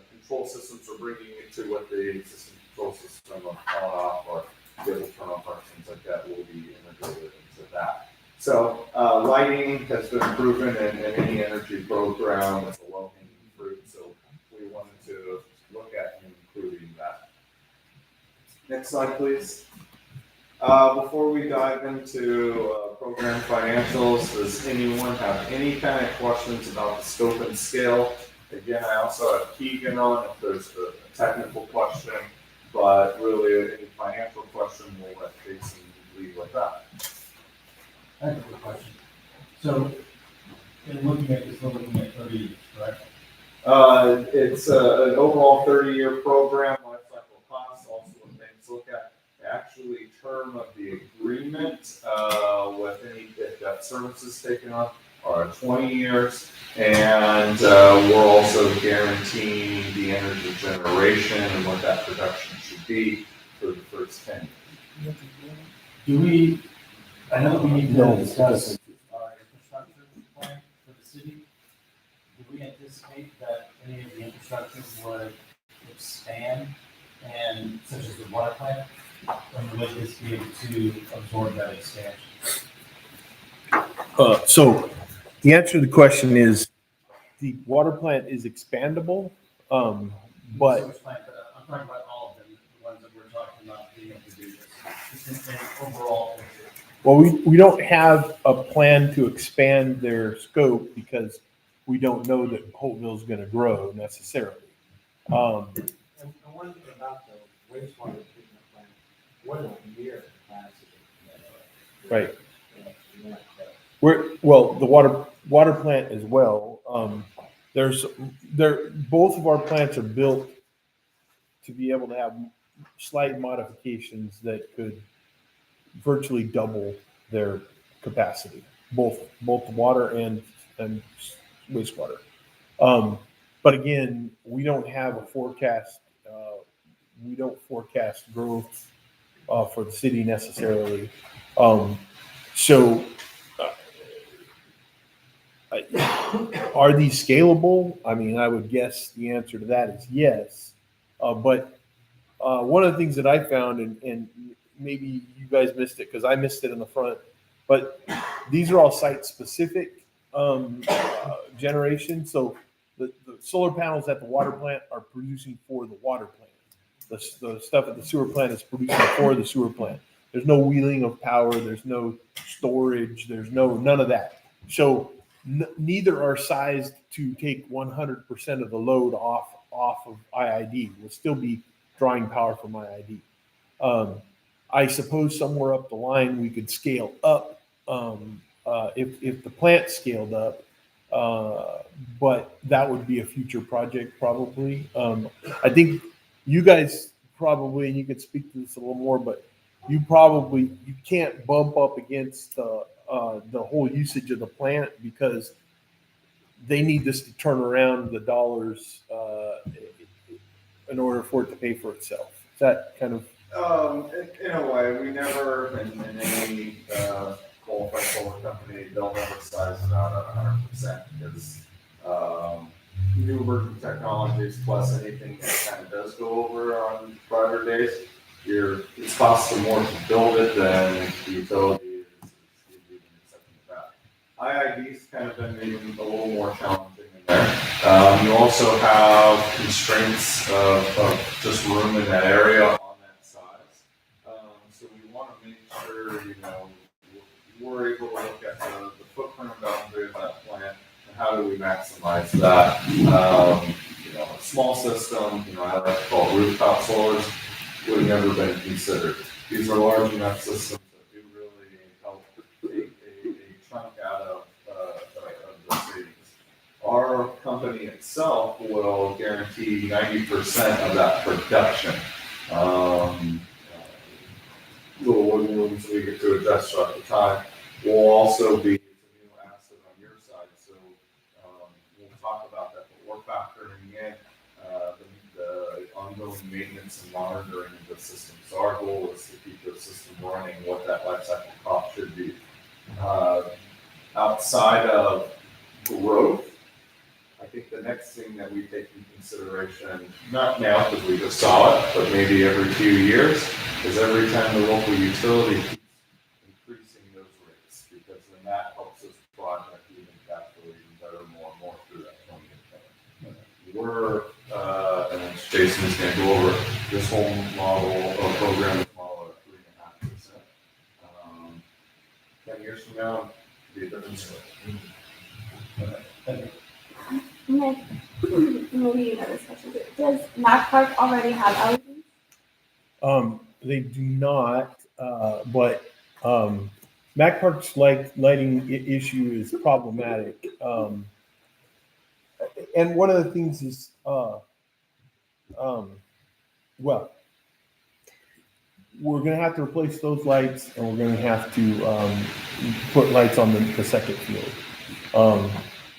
control systems are bringing it to what the existing control system of on off or be able to turn on functions like that will be integrated into that. So lighting has been proven in any energy program as a low-hanging fruit, so we wanted to look at including that. Next slide, please. Before we dive into program financials, does anyone have any kind of questions about the scope and scale? Again, I also have Keegan on if there's a technical question, but really any financial question, we'll let Jason lead with that. I have a quick question. So, in looking at this, we're looking at 30 years, correct? It's an overall 30-year program, life cycle costs, also when things look at actually term of the agreement with any debt services taken on are 20 years, and we're also guaranteeing the energy generation and what that production should be for the first 10 years. Do we, I know we need to discuss our infrastructure plan for the city. Do we anticipate that any of the infrastructure would expand, and such as the water plant, and would this be able to absorb that expansion? So the answer to the question is the water plant is expandable, but Sewage plant, but I'm talking about all of them, the ones that we're talking about being able to do this. Just in overall. well, we don't have a plan to expand their scope because we don't know that Holtville is going to grow necessarily. And one thing about the wastewater treatment plant, we're not near capacity. Right. Well, the water plant as well. Both of our plants are built to be able to have slight modifications that could virtually double their capacity, both the water and wastewater. But again, we don't have a forecast. We don't forecast growth for the city necessarily. So, are these scalable? I mean, I would guess the answer to that is yes. But one of the things that I found, and maybe you guys missed it because I missed it in the front, but these are all site-specific generation. So the solar panels at the water plant are producing for the water plant. The stuff at the sewer plant is producing for the sewer plant. There's no wheeling of power. There's no storage. There's none of that. So neither are sized to take 100% of the load off of IID. We'll still be drawing power from IID. I suppose somewhere up the line we could scale up if the plant scaled up, but that would be a future project probably. I think you guys probably, and you could speak to this a little more, but you can't bump up against the whole usage of the plant because they need this to turn around the dollars in order for it to pay for itself. Is that kind of? In a way, we never, in any qualified solar company, they'll never size it out at 100% because new emerging technologies plus anything that kind of does go over on brighter days, it's costing more to build it than the utility is accepting that. IID's kind of been maybe a little more challenging in there. You also have constraints of just room in that area on that size. So we want to make sure, we're able to look at the footprint boundary of that plant and how do we maximize that. A small system, I like to call it rooftop solars, would have never been considered. These are large enough systems that do really help take a chunk out of the savings. Our company itself will guarantee 90% of that production. Little wiggle rooms we get to adjust at the time. Will also be a new asset on your side, so we'll talk about that. But we're factoring in ongoing maintenance and monitoring of the system. So our goal is to keep the system running, what that life cycle cost should be. Outside of growth, I think the next thing that we take into consideration, not now because we just saw it, but maybe every few years, is every time the local utility keeps increasing those rates, because then that helps us project even cash flow even better, more and more through that funding. We're, and Jason's gonna go over this whole model or program model at 3.5%. 10 years from now, it'll be a different story. Okay. Maybe you know this question. Does Mac Park already have LEDs? They do not, but Mac Park's lighting issue is problematic. And one of the things is, well, we're going to have to replace those lights, and we're going to have to put lights on the second field.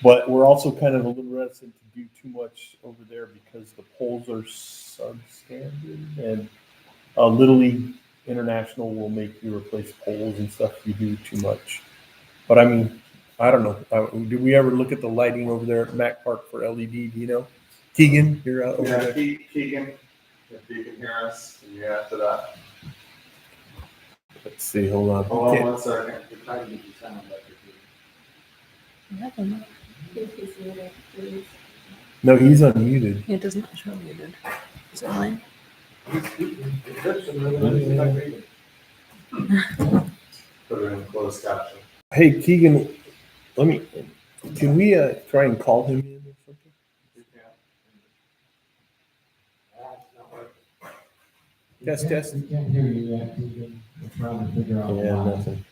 But we're also kind of a little reticent to do too much over there because the poles are substandard, and Little League International will make you replace poles and stuff if you do too much. But I mean, I don't know. Did we ever look at the lighting over there at Mac Park for LED? Do you know? Keegan, you're out over Yeah, there. Keegan, if you can hear us, can you add to that? Let's see. Hold on. Hold on one second. You're trying to get you sound like He's muted, please. No, he's unmuted. It does not show muted. Is it mine? Put it in closed caption. Hey, Keegan, can we try and call him in or something? Test. We can't hear you yet, Keegan. We're trying to figure out Yeah, why. nothing.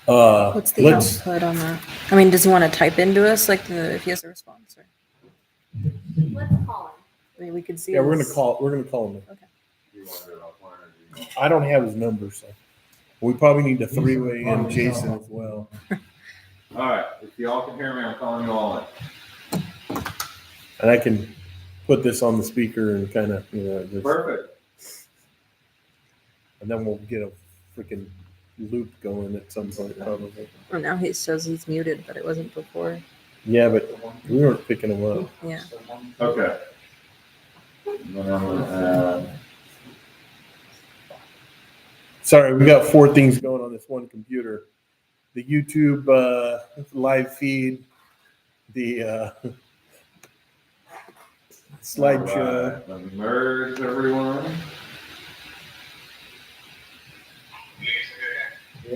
What's the Let's. output on that? I mean, does he want to type into us like if he has a response? Or? Let's call him. I mean, we could see. Yeah, we're his- gonna call him. You want to do it offline or do you? I don't have his number, so we probably need a three-way in Jason as well. All right, if y'all can hear me, I'm calling you all in. And I can put this on the speaker and kind of, just, Perfect. and then we'll get a freaking loop going at some point probably. Oh, now he says he's muted, but it wasn't before. Yeah, but we weren't picking him up. Yeah. Okay. And then I'm gonna add. Sorry, we got four things going on this one computer. The YouTube live feed, the slideshow. All right, merge everyone.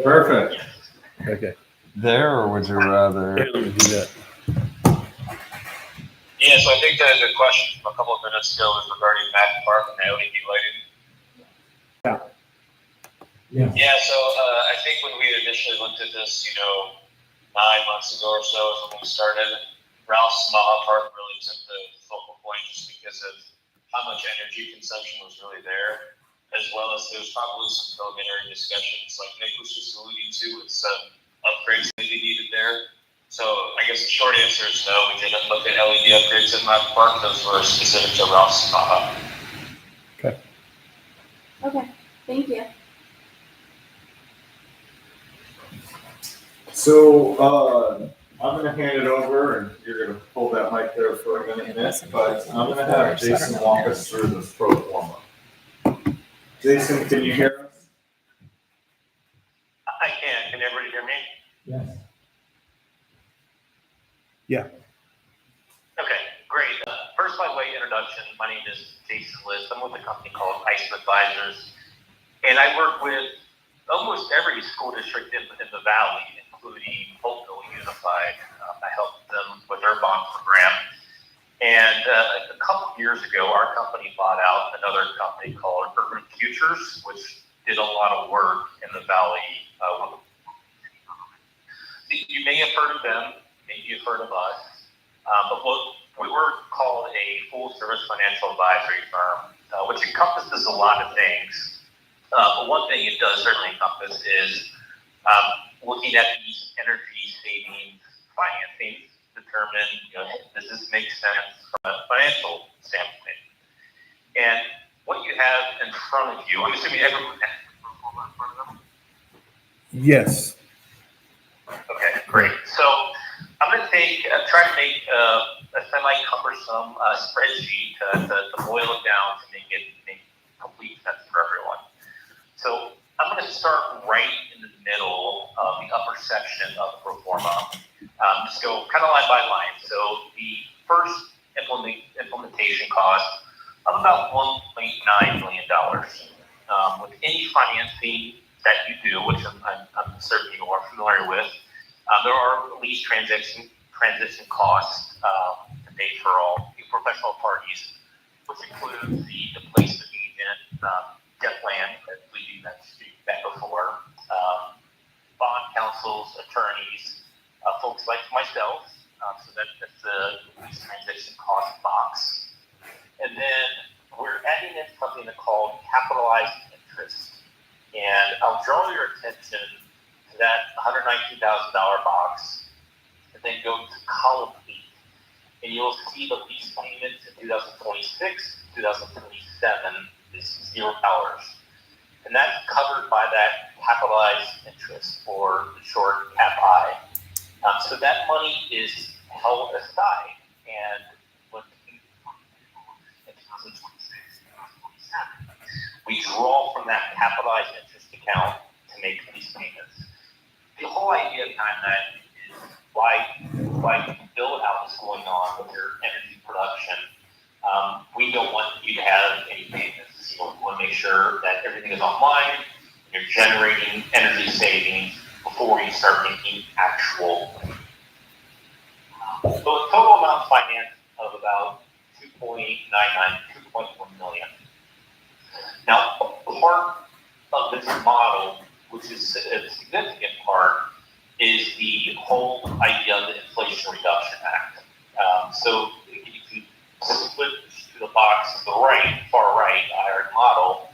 Perfect. Okay. There, or would you rather? Here, let me do that. Yeah, so I think that the question from a couple of minutes ago was regarding Mac Park and the LED lighting. Yeah. Yeah, so I think when we initially looked at this, 9 months ago or so is when we started, Ralph's Maha Park really took the focal point just because of how much energy consumption was really there, as well as there's probably some preliminary discussions like Nick was just alluding to with some upgrades that we needed there. So I guess the short answer is no, we didn't look at LED upgrades at Mac Park. Those were specific to Ralph's Maha. Okay, thank you. So I'm gonna hand it over, and you're gonna hold that mic there for a minute, Nick, but I'm gonna have Jason walk us through this pro forma. Jason, can you hear us? I can. Can everybody hear me? Yes. Yeah. Okay, great. First, by way of introduction, my name is Jason List. I'm with a company called ICE Advisors, and I work with almost every school district in the Valley, including Holtville Unified. I helped them with their bond program. And a couple of years ago, our company bought out another company called Urban Futures, which did a lot of work in the Valley. You may have heard of them, maybe you've heard of us, but we were called a full-service financial advisory firm, which encompasses a lot of things. But one thing it does certainly encompass is looking at these energy savings financing determine, does this make sense from a financial standpoint? And what you have in front of you, I'm assuming everyone has a pro forma in front of them. Yes. Okay, great. So I'm going to try to make a semi-cumbersome spreadsheet to boil it down to make complete sense for everyone. So I'm going to start right in the middle of the upper section of the pro forma. Just go kind of line by line. So the first implementation cost of about $1.9 million. With any financing that you do, which I'm certain you are familiar with, there are lease transition costs to pay for all the professional parties, which includes the placement agent, debt land, as we mentioned before, bond counsels, attorneys, folks like myself. So that's the lease transition cost box. And then we're adding in something called capitalized interest. And I'll draw your attention to that $119,000 box, and then go to column 8. And you'll see the lease payments in 2026, 2027 is $0. And that's covered by that capitalized interest, or the short CAP-I. So that money is held aside, and when in 2026, 2027, we draw from that capitalized interest account to make these payments. The whole idea behind that is why build out is going on with your energy production. We don't want you to have any payments. We want to make sure that everything is online, you're generating energy savings before you start making actual. So a total amount financed of about 2.1 million. Now, part of this model, which is a significant part, is the whole idea of the Inflation Reduction Act. So if you split to the box to the right, far right, IRA model,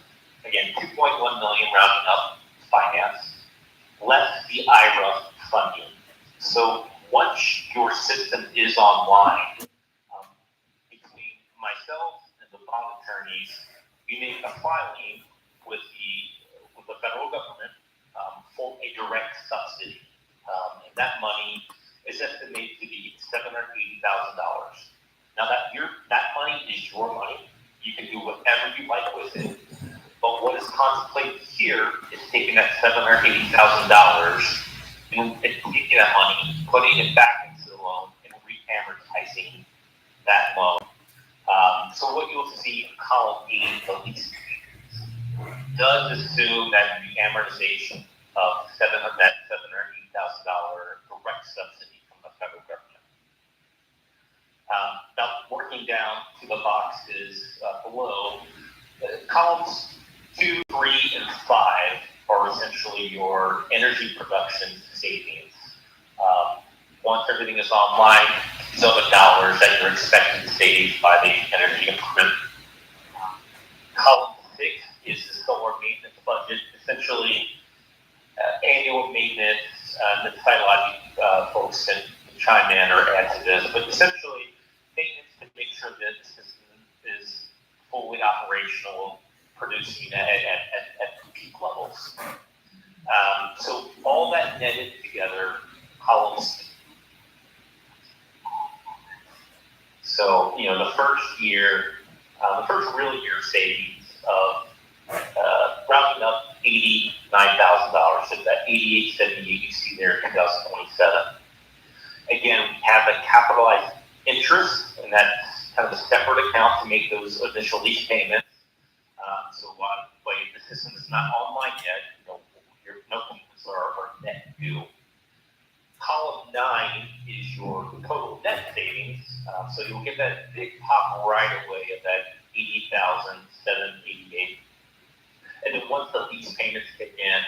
again, 2.1 million rounding up finance, less the IRA funding. So once your system is online, between myself and the bond attorneys, we make a filing with the federal government for a direct subsidy. And that money is estimated to be $780,000. Now that money is your money. You can do whatever you like with it. But what is contemplated here is taking that $780,000 and taking that money, putting it back into the loan, and re-amortizing that loan. So what you'll see in column 8, the lease does assume that the amortization of $780,000 direct subsidy from the federal government. Now, working down to the boxes below, columns 2, 3, and 5 are essentially your energy production savings. Once everything is online, these are the dollars that you're expected to save by the energy improvement. Column 6 is the solar maintenance budget, essentially annual maintenance. The site folks can chime in or add to this, but essentially maintenance to make sure that the system is fully operational, producing at peak levels. So all that netted together, columns. So, the first real year savings of rounding up $89,000. So that $88.78 you see there in 2027. Again, we have a capitalized interest, and that's kind of a separate account to make those initial lease payments. So while the system is not online yet, no payments are net due. Column 9 is your total net savings. So you'll get that big pop right away of that $80,788. And then once the lease payments kick in,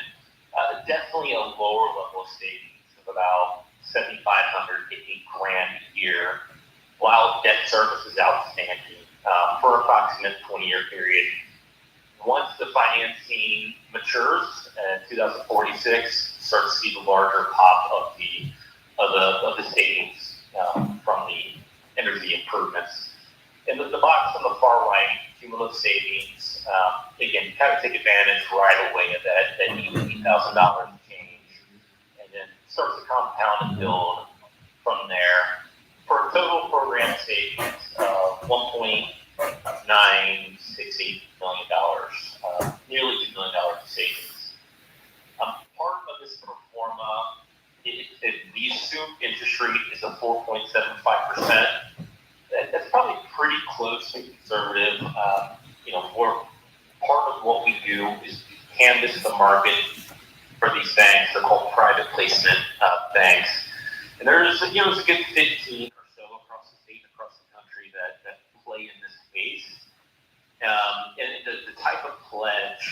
definitely a lower level of savings of about $7,500 to $8,000 a year, while debt service is outstanding for an approximate 20-year period. Once the financing matures in 2046, start to see the larger pop of the savings. from the energy improvements. And the box on the far right, cumulative savings, again, kind of take advantage right away of that $80,000 change, and then starts to compound and build from there for a total program savings of $1.968 million, nearly $2 million in savings. Part of this pro forma, the assumed interest rate is a 4.75%. That's probably pretty close to conservative. For part of what we do is canvass the market for these banks. They're called private placement banks. And there's a good 15 or so across the state, across the country that play in this space. And the type of pledge,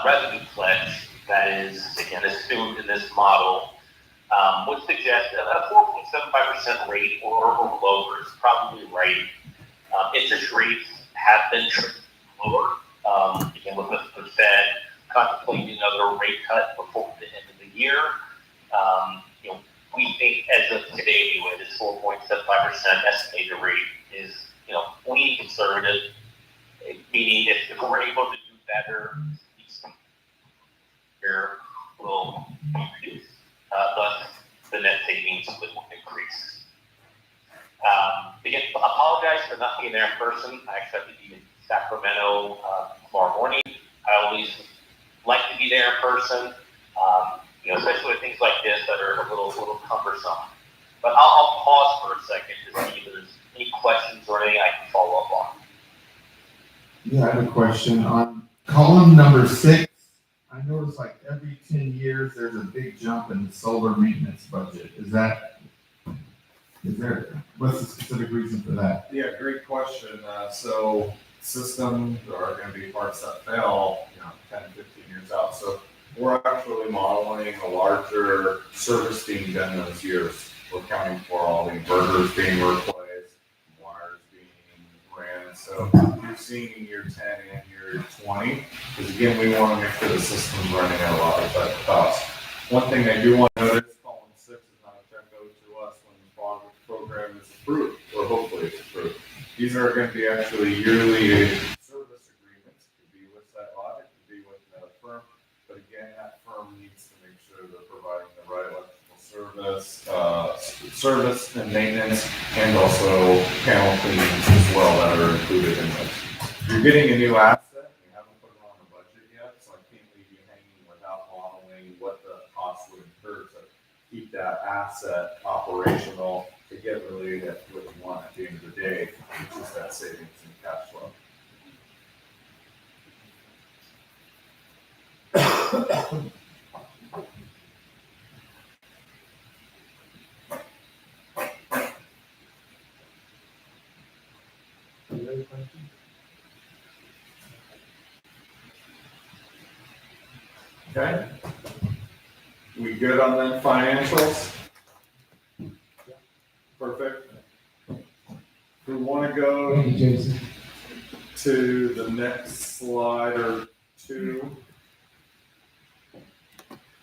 revenue pledge that is, again, assumed in this model would suggest a 4.75% rate or lower is probably right. Interest rates have been lower. Again, with the Fed contemplating another rate cut before the end of the year. We think as of today, anyway, this 4.75% estimated rate is, leaning conservative, meaning if we're able to do better, here will reduce, thus the net savings will increase. Again, apologize for not being there in person. I actually have to be in Sacramento tomorrow morning. I always like to be there in person, especially with things like this that are a little cumbersome. But I'll pause for a second to see if there's any questions or anything I can follow up on. Yeah, I have a question on column number 6. I noticed like every 10 years, there's a big jump in the solar maintenance budget. What's the specific reason for that? Yeah, great question. So systems are going to be parts that fail, 10, 15 years out. So we're actually modeling a larger service being done those years. We're counting for all the inverters being replaced, wires being ran. So you're seeing in year 10 and year 20, because again, we want to make sure the system's running at a lot of better cost. One thing I do want to notice, column 6 is not a check owed to us when the program is approved, or hopefully it's approved. These are going to be actually yearly service agreements. It could be with that audit, it could be with another firm. But again, that firm needs to make sure they're providing the right electrical service and maintenance, and also panel cleanings as well that are included in this. You're getting a new asset, you haven't put it on the budget yet, so I can't leave you hanging without modeling what the cost would incur to keep that asset operational to get really at what you want at the end of the day, which is that savings and cash flow. Any other questions? Okay. We good on the financials? Perfect. We want to go Thank you, Jason. to the next slide or two.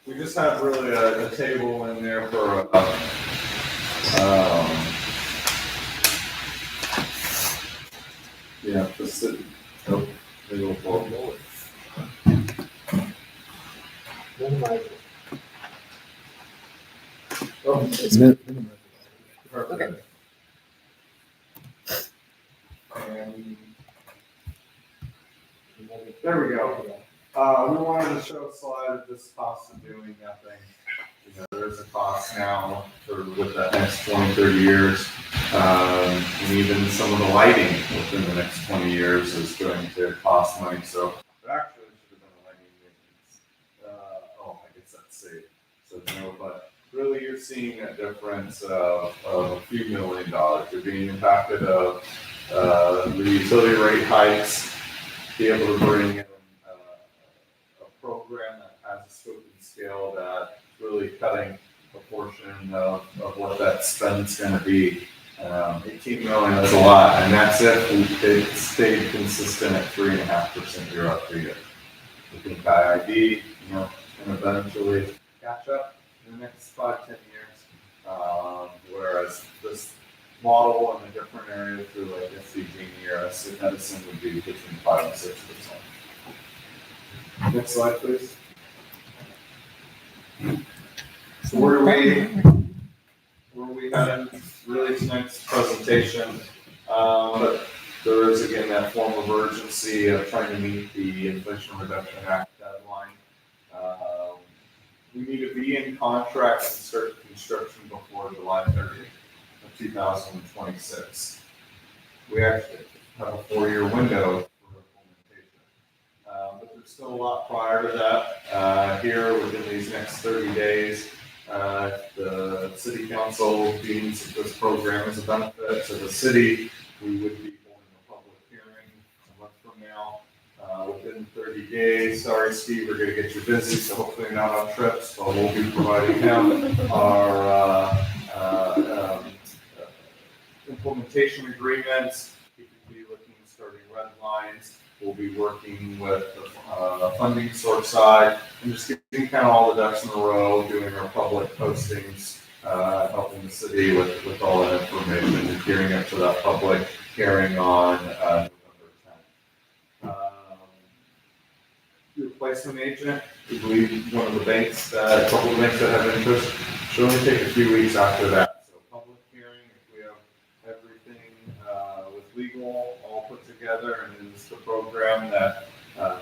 We just have really a table in there for the city. Oh, they go forward. Perfect. And there we go. We wanted to show a slide of this cost of doing nothing. There's a cost now with the next 20, 30 years. And even some of the lighting within the next 20 years is going to cost money. So it actually should have been a lighting maintenance. I guess that's safe. So no, but really you're seeing a difference of a few $1 million. You're being impacted of the utility rate hikes, be able to bring in a program that has a scope and scale that's really cutting a portion of what that spend's going to be. 18 million is a lot, and that's if it stayed consistent at 3.5% year after year. I think IID, can eventually catch up in the next 5-10 years. Whereas this model in a different area through like SCG or Edison would be between 5 and 6%. Next slide, please. So where we had really tonight's presentation, there is again that form of urgency of trying to meet the Inflation Reduction Act deadline. We need to be in contract and start construction before July 30th of 2026. We actually have a 4-year window for implementation. But there's still a lot prior to that. Here within these next 30 days, the city council deems that this program is a benefit to the city. We would be holding a public hearing a month from now. Within 30 days, sorry Steve, we're going to get you busy, so hopefully not on trips, but we'll be providing him our implementation agreements. He could be looking at starting red lines. We'll be working with the funding source side and just getting kind of all the ducks in a row, doing our public postings, helping the city with all that information and gearing up to that public hearing on November 10th. Replacement agent, we believe one of the banks, a couple of banks that have interest, should only take a few weeks after that. So public hearing, if we have everything with legal all put together, and it's the program that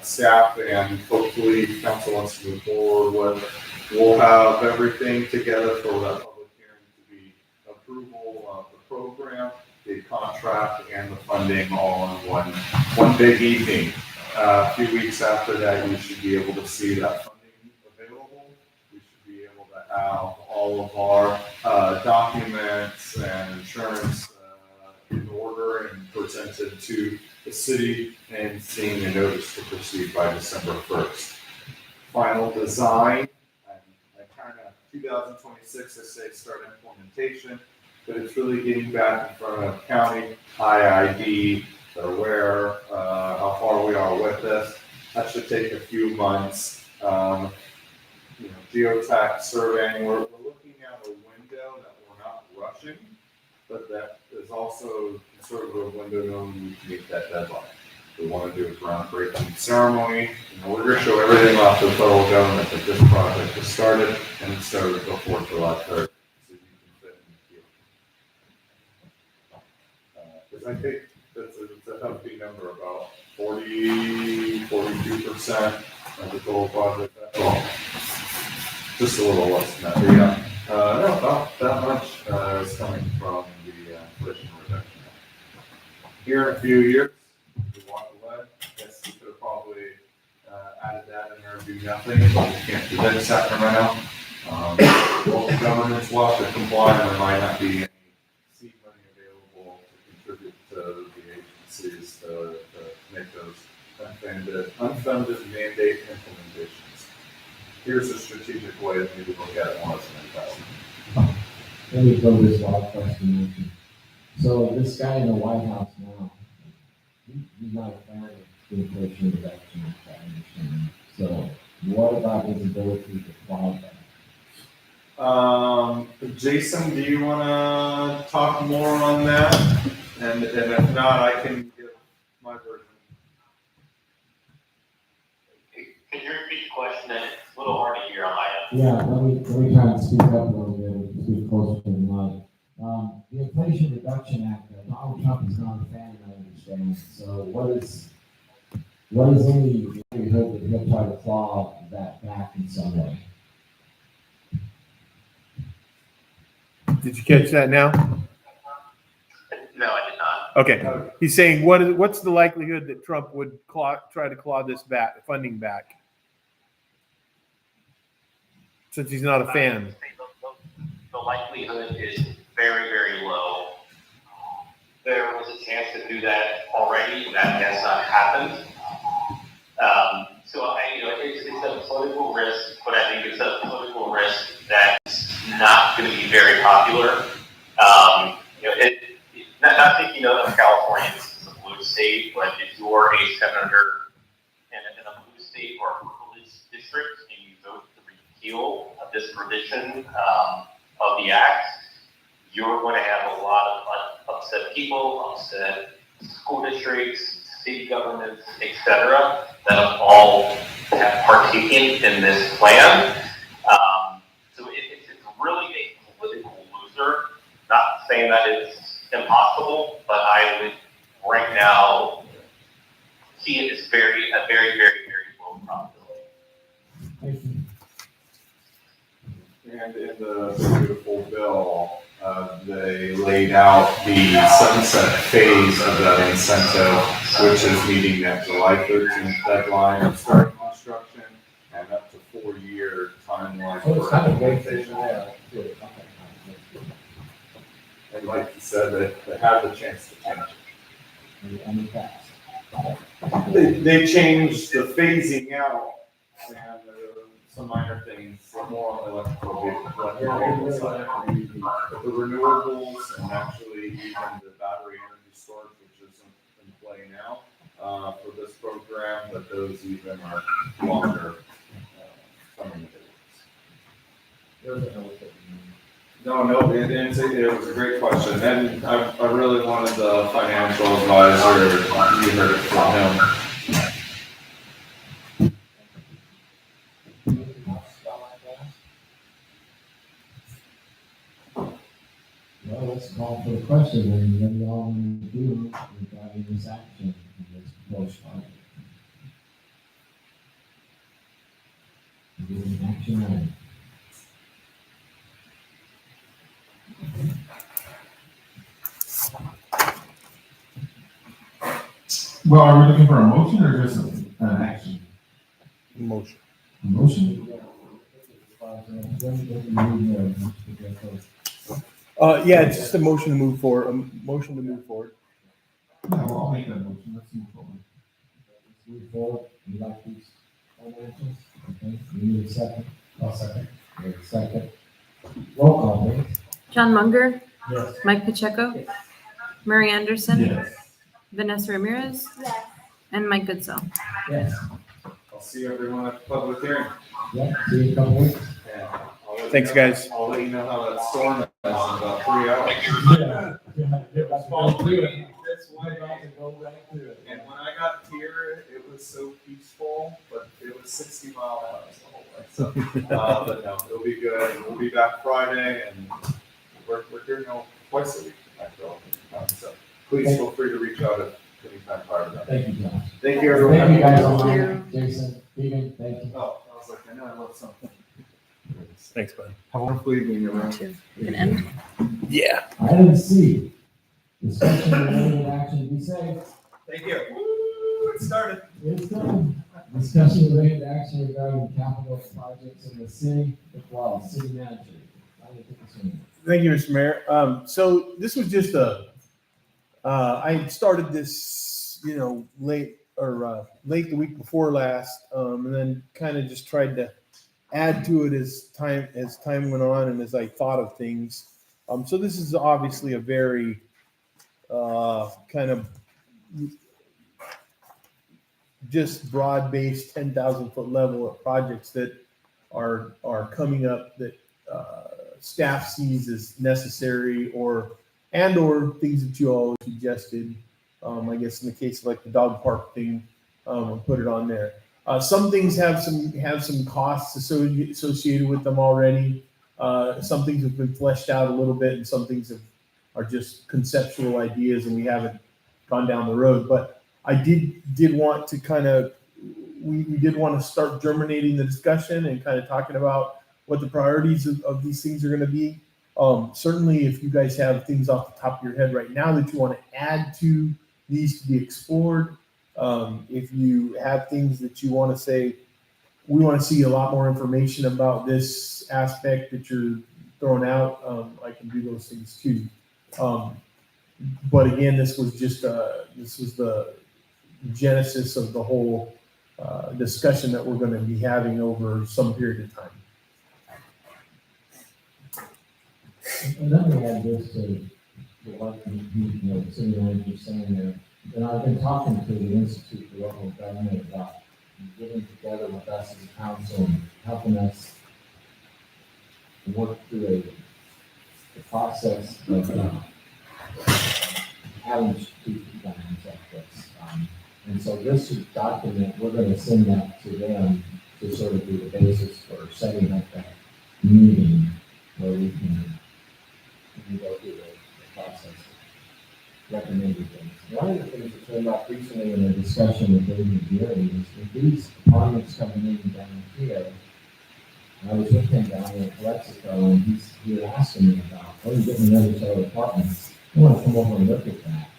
staff and hopefully council wants to move forward with, we'll have everything together for that public hearing to be approval of the program, the contract, and the funding all in one big evening. A few weeks after that, we should be able to see that funding available. We should be able to have all of our documents and insurance in order and presented to the city and seeing a notice to proceed by December 1st. Final design, and kind of 2026, I say start implementation, but it's really getting back in front of county, IID, they're aware how far we are with this. That should take a few months. Geotech surveying, we're looking at a window that we're not rushing, but that is also sort of a window knowing we need to meet that deadline. We want to do a groundbreaking ceremony in order to show everything off to the federal government that this project has started and it started before July 3rd. So you can fit in the queue. Because I think it's a healthy number, about 42% of the total project. Well, just a little less than that, but yeah. No, about that much is coming from the Inflation Reduction Act. Here in a few years, we walk away. Yes, we could have probably added that in there and do nothing, but we can't do that in Sacramento. Local governments will have to comply, and there might not be any seed money available to contribute to the agencies to make those unfunded mandate implementations. Here's a strategic way that maybe look at it more as an investment. Let me throw this wild question. So this guy in the White House now, he's not a fan of the Inflation Reduction Act, I understand. So what about his ability to apply that? Jason, do you want to talk more on that? And if not, I can give my version. Can you repeat the question? It's a little hard to hear on my end. Yeah, let me try and speak up a little bit, speak closer to the mic. The Inflation Reduction Act, Donald Trump is not a fan, I understand. So what is any likelihood that he'll try to claw that back in some way? Did you catch that now? No, I did not. Okay. He's saying, what's the likelihood that Trump would try to claw this funding back? Since he's not a fan. The likelihood is very, very low. There was a chance to do that already. That has not happened. It's a political risk, but I think it's a political risk that's not going to be very popular. Not thinking of California as a blue state, but if you're a senator in a blue state or a purple district and you vote to repeal this provision of the act, you're going to have a lot of upset people, upset school districts, state governments, etc., that all have partaken in this plan. So it's really a political loser. Not saying that it's impossible, but I would right now see it as a very, very, very low probability. Thank you. And in the beautiful bill, they laid out the sunset phase of that incentive, which is meeting that July 13th deadline of starting construction and up to 4-year timeline. So it's kind of great to implementation. there. And like you said, they have the chance to change it. And fast. They changed the phasing out and some minor things, more on the electrical vehicle side. But the renewables and actually even the battery energy storage, which isn't in play now for this program, but those even are longer coming to No, it was a great question, and I really wanted the financial advisor, you heard it from him. Well, let's call for the question, and what do y'all want to do regarding this action, this proposed project? Is it an action item? Well, are we looking for a motion or just an action? Motion. A motion? Yeah, it's just a motion to move forward, Yeah, well, I'll make that motion, let's move forward. Let's move forward. You like these financials? Okay, you need a second? I'll second. Wait a second. Roll call, please. John Munger, Yes. Mike Pacheco, Murray Anderson, Yes. Vanessa Ramirez, Yes. and Mike Goodsell. Yes. I'll see everyone at the public hearing. Yeah, see you in a couple weeks. And I'll let you Thanks, know- guys. I'll let you know how that storm is in about 3 hours. Yeah. It was fall through. This way. Go back to it. And when I got here, it was so peaceful, but it was 60 mile an hour the whole way. So, but no, it'll be good. We'll be back Friday, and we're here now twice a week after all. So please feel free to reach out at any time prior to that. Thank you, John. Thank you, everyone. Thank you guys Thank online. Jason, Keegan, thank you. Oh, I was like, I know I love something. Thanks, bud. Have a wonderful evening, everyone. You can end. Yeah. Item C, discussion related action, be safe. Thank you. Woo, it started. It's done. Discussion related action regarding capital projects in the city, well, city manager. I didn't think it's in Thank you, Mr. Mayor. So this was just I had started this, late the week before last, and then kind of just tried to add to it as time went on and as I thought of things. So this is obviously a very kind of just broad-based 10,000-foot level of projects that are coming up that staff sees as necessary or things that you all suggested. I guess in the case of like the dog park thing, I'll put it on there. Some things have some costs associated with them already. Some things have been fleshed out a little bit, and some things are just conceptual ideas, and we haven't gone down the road. But I did want to we did want to start germinating the discussion and kind of talking about what the priorities of these things are going to be. Certainly, if you guys have things off the top of your head right now that you want to add to these to be explored, if you have things that you want to say, we want to see a lot more information about this aspect that you're throwing out, I can do those things too. But again, this was the genesis of the whole discussion that we're going to be having over some period of time. And then we had this to what the city manager saying there. And I've been talking to the Institute for Local Government about getting together with us as a council and helping us work through the process of having strategic plans like this. And so this document, we're going to send that to them to sort of be the basis for setting up that meeting where we can go through the process of recommending things. One of the things that came up recently in the discussion with David and Gary is with these apartments coming in down here, I was with him down in Lexico, and he was asking me about, oh, you're getting another set of apartments. I want to come over and look at that.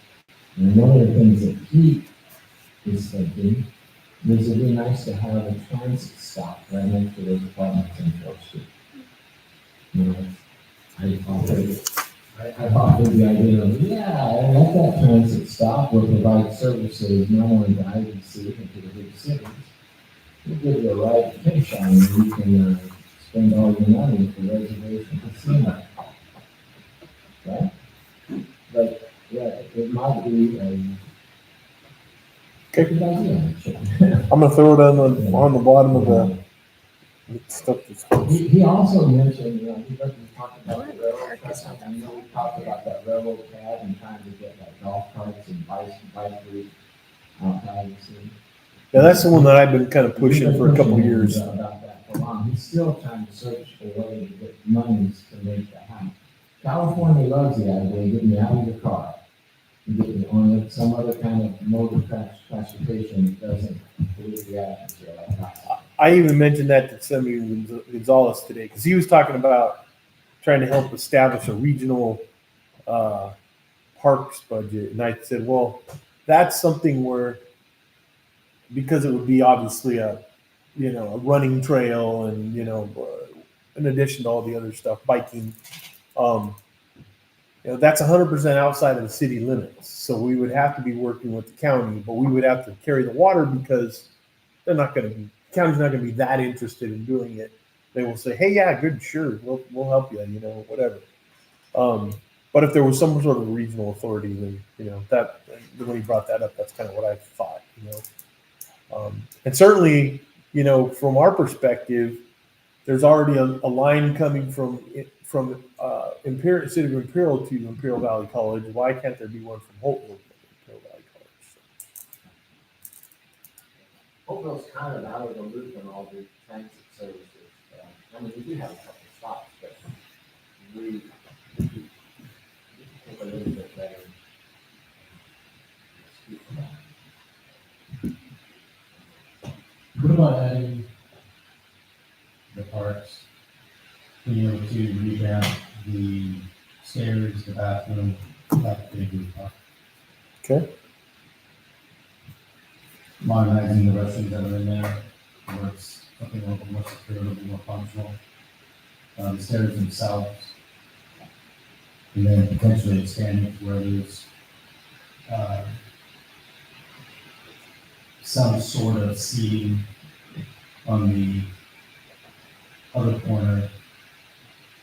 And one of the things that he is thinking is it'd be nice to have a transit stop right next to those apartments in 4th Street. You know, I offered the idea of, yeah, let that transit stop will provide services not only to IBC and to the big cities. We'll give you a ride to finish on, and you can spend all your money at the reservation casino. Right? But, yeah, it might be a good idea. I'm gonna throw it on the bottom of the stuff that's close. He also mentioned, you know, he talked about the railroad tracks. I know we talked about that railroad pad and trying to get like golf carts and bike route outside the city. Yeah, that's the one that I've been kind of pushing for a couple of years. About that for long. He's still trying to search for a way to get monies to make that happen. California loves the idea of getting you out of your car and getting you on some other kind of mode of transportation that doesn't pollute the atmosphere like that. I even mentioned that to Sammy Gonzalez today, because he was talking about trying to help establish a regional parks budget. And I said, well, that's something where, because it would be obviously a running trail and, in addition to all the other stuff, biking, that's 100% outside of the city limits. So we would have to be working with the county, but we would have to carry the water because the county's not going to be that interested in doing it. They will say, hey, yeah, good, sure, we'll help you, whatever. But if there was some sort of regional authority, then, that when he brought that up, that's kind of what I thought, and certainly, from our perspective, there's already a line coming from Imperial, City of Imperial to Imperial Valley College. Why can't there be one from Holtville to Imperial Valley College? Holtville's kind of out of the loop in all the transit services. I mean, we do have a couple of stops, but we take a little bit better. What about adding the parks, being able to revamp the stairs, the bathroom, that big roof park? Okay. Modernizing the restrooms that are in there, where it's something a little more secure, a little more functional. The stairs themselves, and then potentially expanding to where there's some sort of seating on the other corner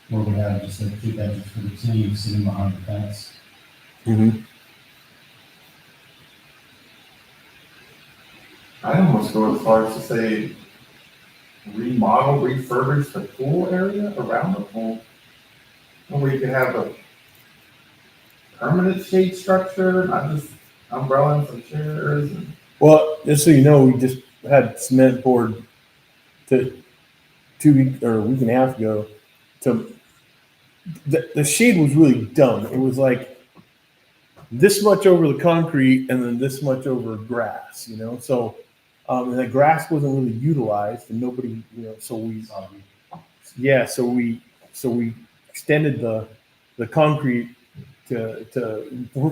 where we have just like 2 benches for the team sitting behind the fence. Mm-hmm. I almost go as far as to say remodel, refurbish the pool area around the pool. Where you can have a permanent shade structure, not just umbrellas and chairs. Well, just so you know, we just had cement poured to 2 weeks or a week and a half ago. The shade was really dumb. It was like this much over the concrete and then this much over grass, So, and the grass wasn't really utilized, and nobody, so we extended the concrete to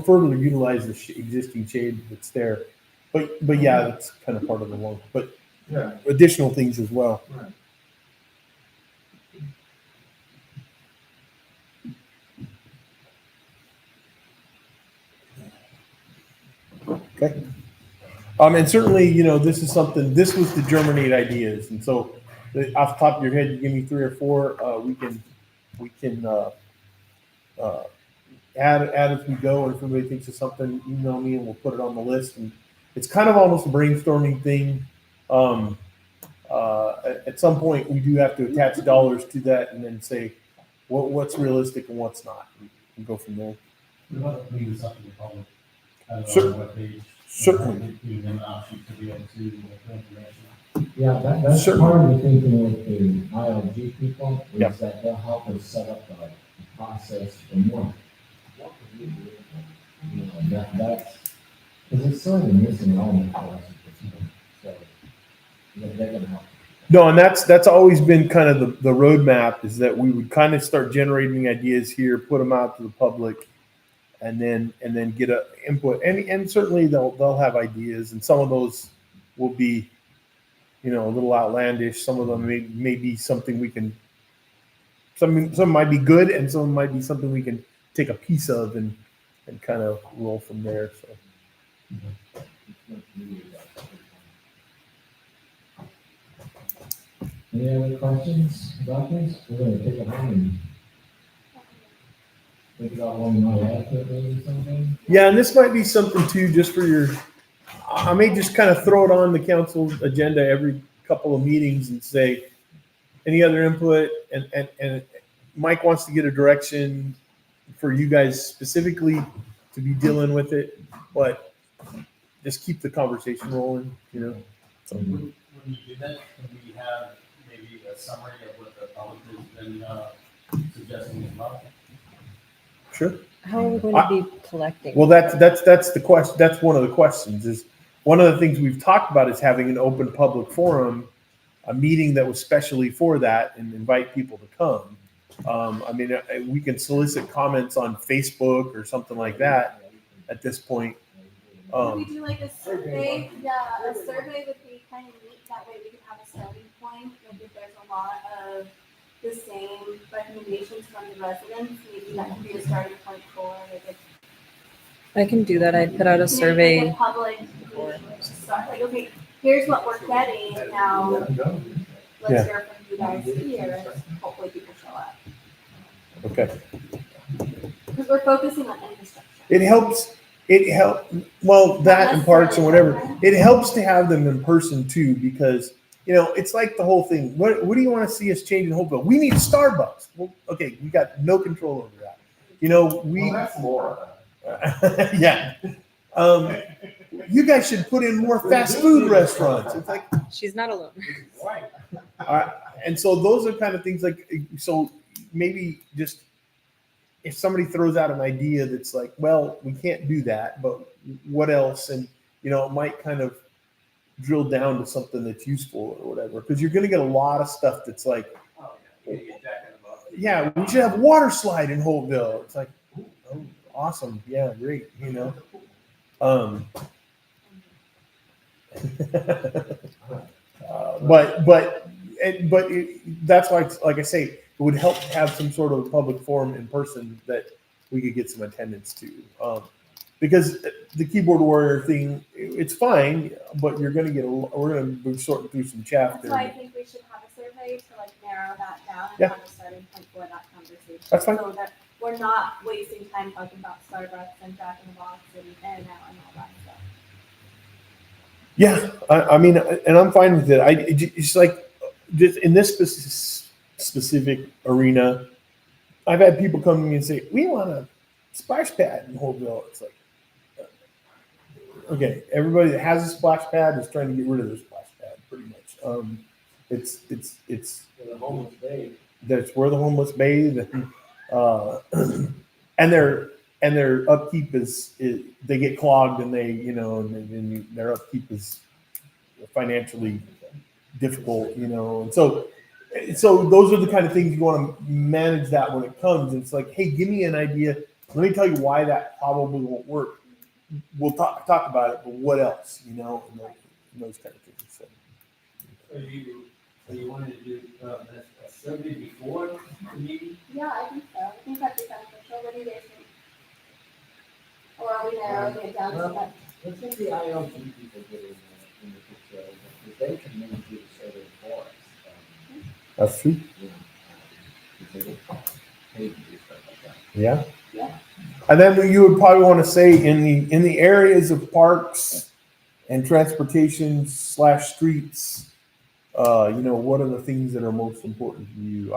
further utilize the existing shade that's there. But yeah, that's kind of part of the loan. But Yeah. additional things as well. Right. Okay. And certainly, this is something. This was to germinate ideas, and so off the top of your head, you give me 3 or 4. We can add as we go, and if anybody thinks of something, email me and we'll put it on the list. And it's kind of almost a brainstorming thing. At some point, we do have to attach dollars to that, and then say, what's realistic and what's not, and go from there. What about leaving this up to the public? Out of Cer- our webpage? certainly. Giving them an option to be able to get information. Yeah, that's Sure. part of the thinking with the ILG people, is Yep. that they'll help us set up a process for more. You know, that's, because it's sort of a missing element for us at this point, so they're gonna help. No, and that's always been kind of the roadmap, is that we would kind of start generating ideas here, put them out to the public, and then get a input. And certainly they'll have ideas, and some of those will be, you know, a little outlandish. Some of them may be something we can. Some might be good, and some might be something we can take a piece of and kind of roll from there. So. Any other questions about this? We're gonna take it home and think about one we might add to it, maybe something. Yeah, and this might be something too, just for your. I may just kind of throw it on the council agenda every couple of meetings and say, any other input, and Mike wants to get a direction for you guys specifically to be dealing with it, but just keep the conversation rolling, you know. So. When you do that, can we have maybe a summary of what the public has been suggesting as well? Sure. How are we going to be collecting? Well, that's the question. That's one of the questions. Is one of the things we've talked about is having an open public forum, a meeting that was specially for that, and invite people to come. I mean, we can solicit comments on Facebook or something like that at this point. Could we do like a survey? Yeah, a survey would be kind of neat. That way we could have a starting point. Like if there's a lot of the same recommendations from the residents, maybe that could be a starting point for like I can do that. I put out a a survey. public meeting, start like, okay, here's what we're getting now. Yeah. Let's hear from you guys here, and hopefully people show up. Okay. Because we're focusing on infrastructure. It helps. Well, that and parks and whatever. It helps to have them in person too, because you know it's like the whole thing. What do you want to see us change in Holtville? We need Starbucks. Well, okay, we got no control over that. You know, Well, that's Laura. yeah. You guys should put in more fast food restaurants. It's like, She's not alone. and so those are kind of things like, so maybe just if somebody throws out an idea that's like, well, we can't do that, but what else? And, you know, it might kind of drill down to something that's useful or whatever, because you're going to get a lot of stuff that's like, yeah, we should have water slide in Holtville. It's like, oh, awesome. Yeah, great. You know, that's why, like I say, it would help to have some sort of public forum in person that we could get some attendance to. Because the keyboard warrior thing, it's fine, but you're going to get we're going to be sorting through some chaff That's why I there. think we should have a survey to like narrow that down and Yeah. have a starting point for that conversation. That's fine. So that we're not wasting time talking about Starbucks and Jack in the Box and now and all that stuff. Yeah, I mean, and I'm fine with it. It's like just in this specific arena, I've had people come to me and say, "We want a splash pad in Holtville." It's like, okay, everybody that has a splash pad is trying to get rid of their splash pad, pretty much. It's The homeless bay. that's where the homeless bathe, and their upkeep is they get clogged, and and their upkeep is financially difficult, and so those are the kind of things you want to manage that when it comes. It's like, hey, give me an idea. Let me tell you why that probably won't work. We'll talk about it, but what else, and those kind of things. So. So you wanted to do a survey before the meeting? Yeah, I think so. I think that'd be beneficial. What do you guys think? Or are we narrowing it down to that? Let's get the ILG people get in the picture, because they can maybe do the survey for us. That's true. Because they get paid to do stuff like that. Yeah. Yeah. And then you would probably want to say in the areas of parks and transportation / streets, what are the things that are most important to you?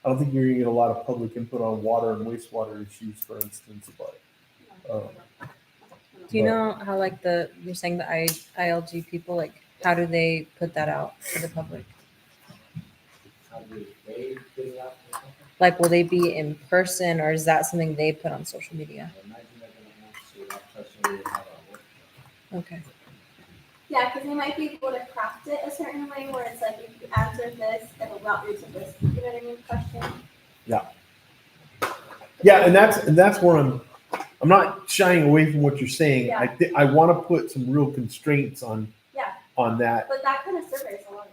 I don't think you're gonna get a lot of public input on water and wastewater issues, for instance, but. Do you know how like you're saying the ILG people, like how do they put that out to the public? How do they put it out? Like will they be in person or is that something they put on social media? I imagine they're gonna answer that question how that works. Okay. Yeah, because they might be able to craft it a certain way where it's like if you answer this, it'll route you to this. You know what I mean? Question. Yeah, and that's where I'm not shying away from what you're saying. Yeah. I want to put some real constraints on Yeah. on that. But that kind of survey is a lot of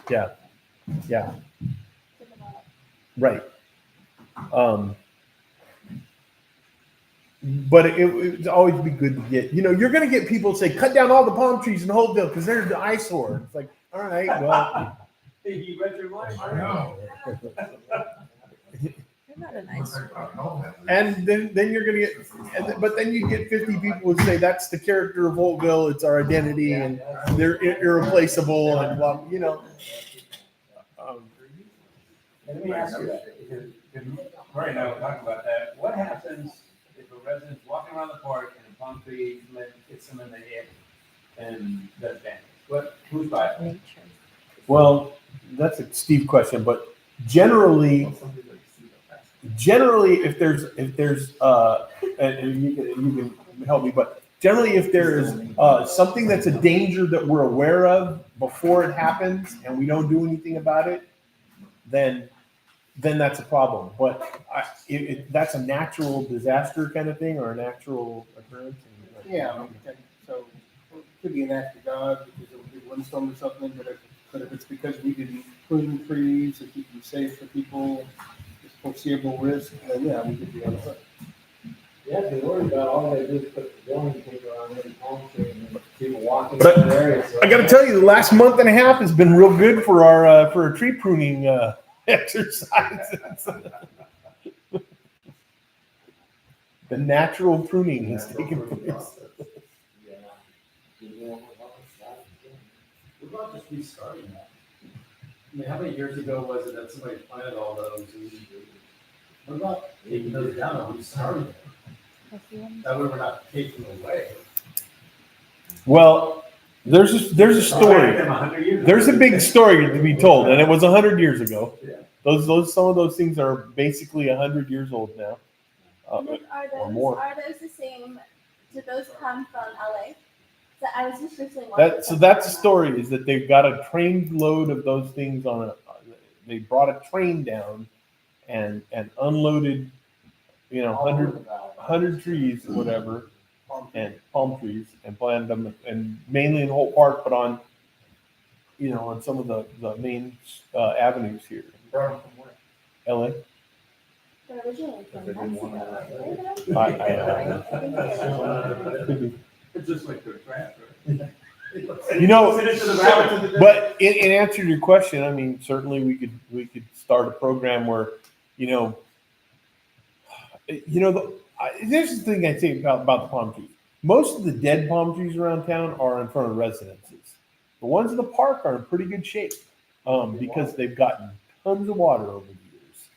time. Yeah, to develop. right. But it would always be good to get. You're going to get people say, "Cut down all the palm trees in Holtville because they're the eyesore." It's like, all right, well. You read your mind. I know. You're not a nice. And then you're gonna get, but then you get 50 people who say that's the character of Holtville, it's our identity, and they're irreplaceable, and blah. Let me ask you, right now, we're talking about that. What happens if a resident's walking around the park and a palm tree hits them in the head and does damage? Who's liable? Nature. Well, that's a Steve question, but generally, if there's and you can help me, but generally if there is something that's a danger that we're aware of before it happens and we don't do anything about it, then that's a problem. But that's a natural disaster kind of thing or a natural occurrence. Yeah, okay. So it could be an act of God because of a big windstorm or something, but if it's because we didn't prune trees to keep them safe for people, it's foreseeable risk, then yeah, we could be on the hook. Yeah, if you're worried about all they do is put the warning paper on every palm tree and then people walking in But that area. So I got to tell you, the last month and a half has been real good for our tree pruning exercises. The natural pruning has taken place. What about just restarting that? I mean, how many years ago was it that somebody planted all those? What about taking those down and restarting them? That way we're not taking them away. Well, there's a story. There's a big story to be told, and it was 100 years ago. Yeah. Some of those things are basically 100 years old now, And then or more. Are those the same? Do those come from LA? So I was just recently watching. So that's the story, is that they've got a train load of those things they brought a train down and unloaded, 100 trees or whatever, and palm trees, and planted them, and mainly in Holt Park, but on, on some of the main avenues here. LA. They're originally from Mexico. Could be. It's just like their trash, right? But in answer to your question, I mean, certainly we could start a program where, here's the thing I think about the palm trees. Most of the dead palm trees around town are in front of residences. The ones in the park are in pretty good shape because they've gotten tons of water over the years.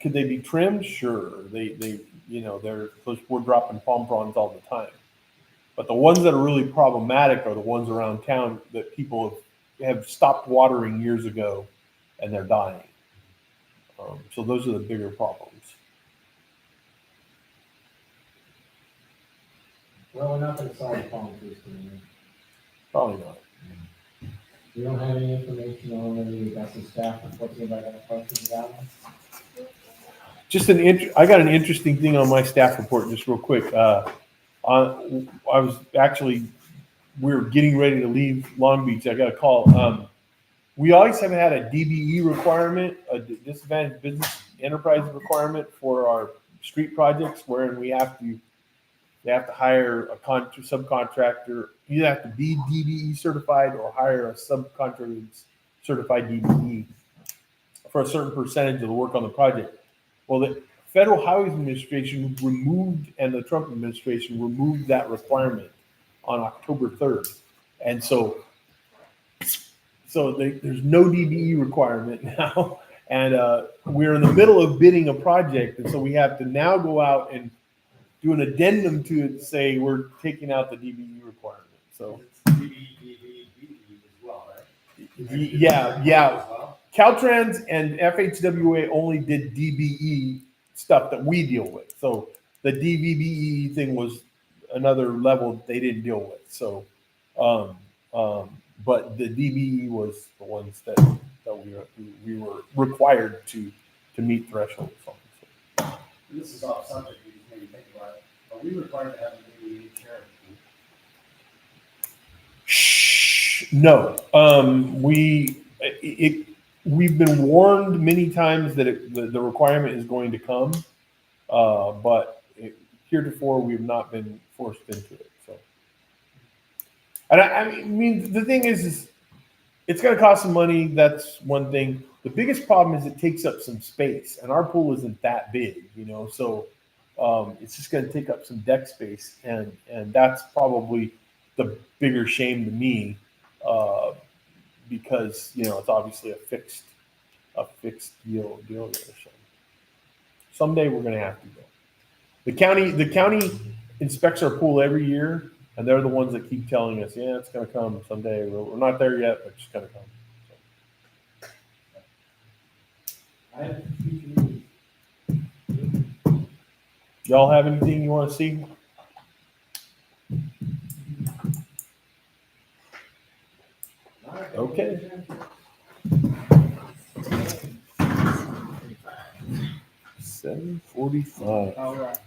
Could they be trimmed? Sure. We're dropping palm fronds all the time. But the ones that are really problematic are the ones around town that people have stopped watering years ago and they're dying. So those are the bigger problems. well, we're not going to solve the palm trees today. Probably not. We don't have any information on whether we got some staff reports about that questions about it. I got an interesting thing on my staff report, just real quick. We were getting ready to leave Long Beach. I got a call. We always have had a DBE requirement, a disadvantaged business enterprise requirement for our street projects, wherein they have to hire a subcontractor. You have to be DBE certified or hire a subcontractor who's certified DBE for a certain percentage of the work on the project. Well, the Federal Highway Administration and the Trump administration removed that requirement on October 3rd. And so there's no DBE requirement now. And we're in the middle of bidding a project, and so we have to now go out and do an addendum to it to say we're taking out the DBE requirement. So as well, right? yeah. Caltrans and FHWA only did DBE stuff that we deal with. So the DVBE thing was another level they didn't deal with. So, but the DBE was the ones that we were required to meet thresholds on. So. This is off subject, you just maybe think about it. Are we required to have a DBE sheriff? No, we've been warned many times that the requirement is going to come, but heretofore we've not been forced into it. So, and I mean, the thing is it's going to cost some money. That's one thing. The biggest problem is it takes up some space, and our pool isn't that big, so it's just going to take up some deck space, and that's probably the bigger shame to me, because it's obviously a fixed deal there. So someday we're going to have to go. The county inspects our pool every year, and they're the ones that keep telling us, yeah, it's going to come someday. We're not there yet, but it's going to come. Y'all have anything you want to see? Okay. 7:45. All right.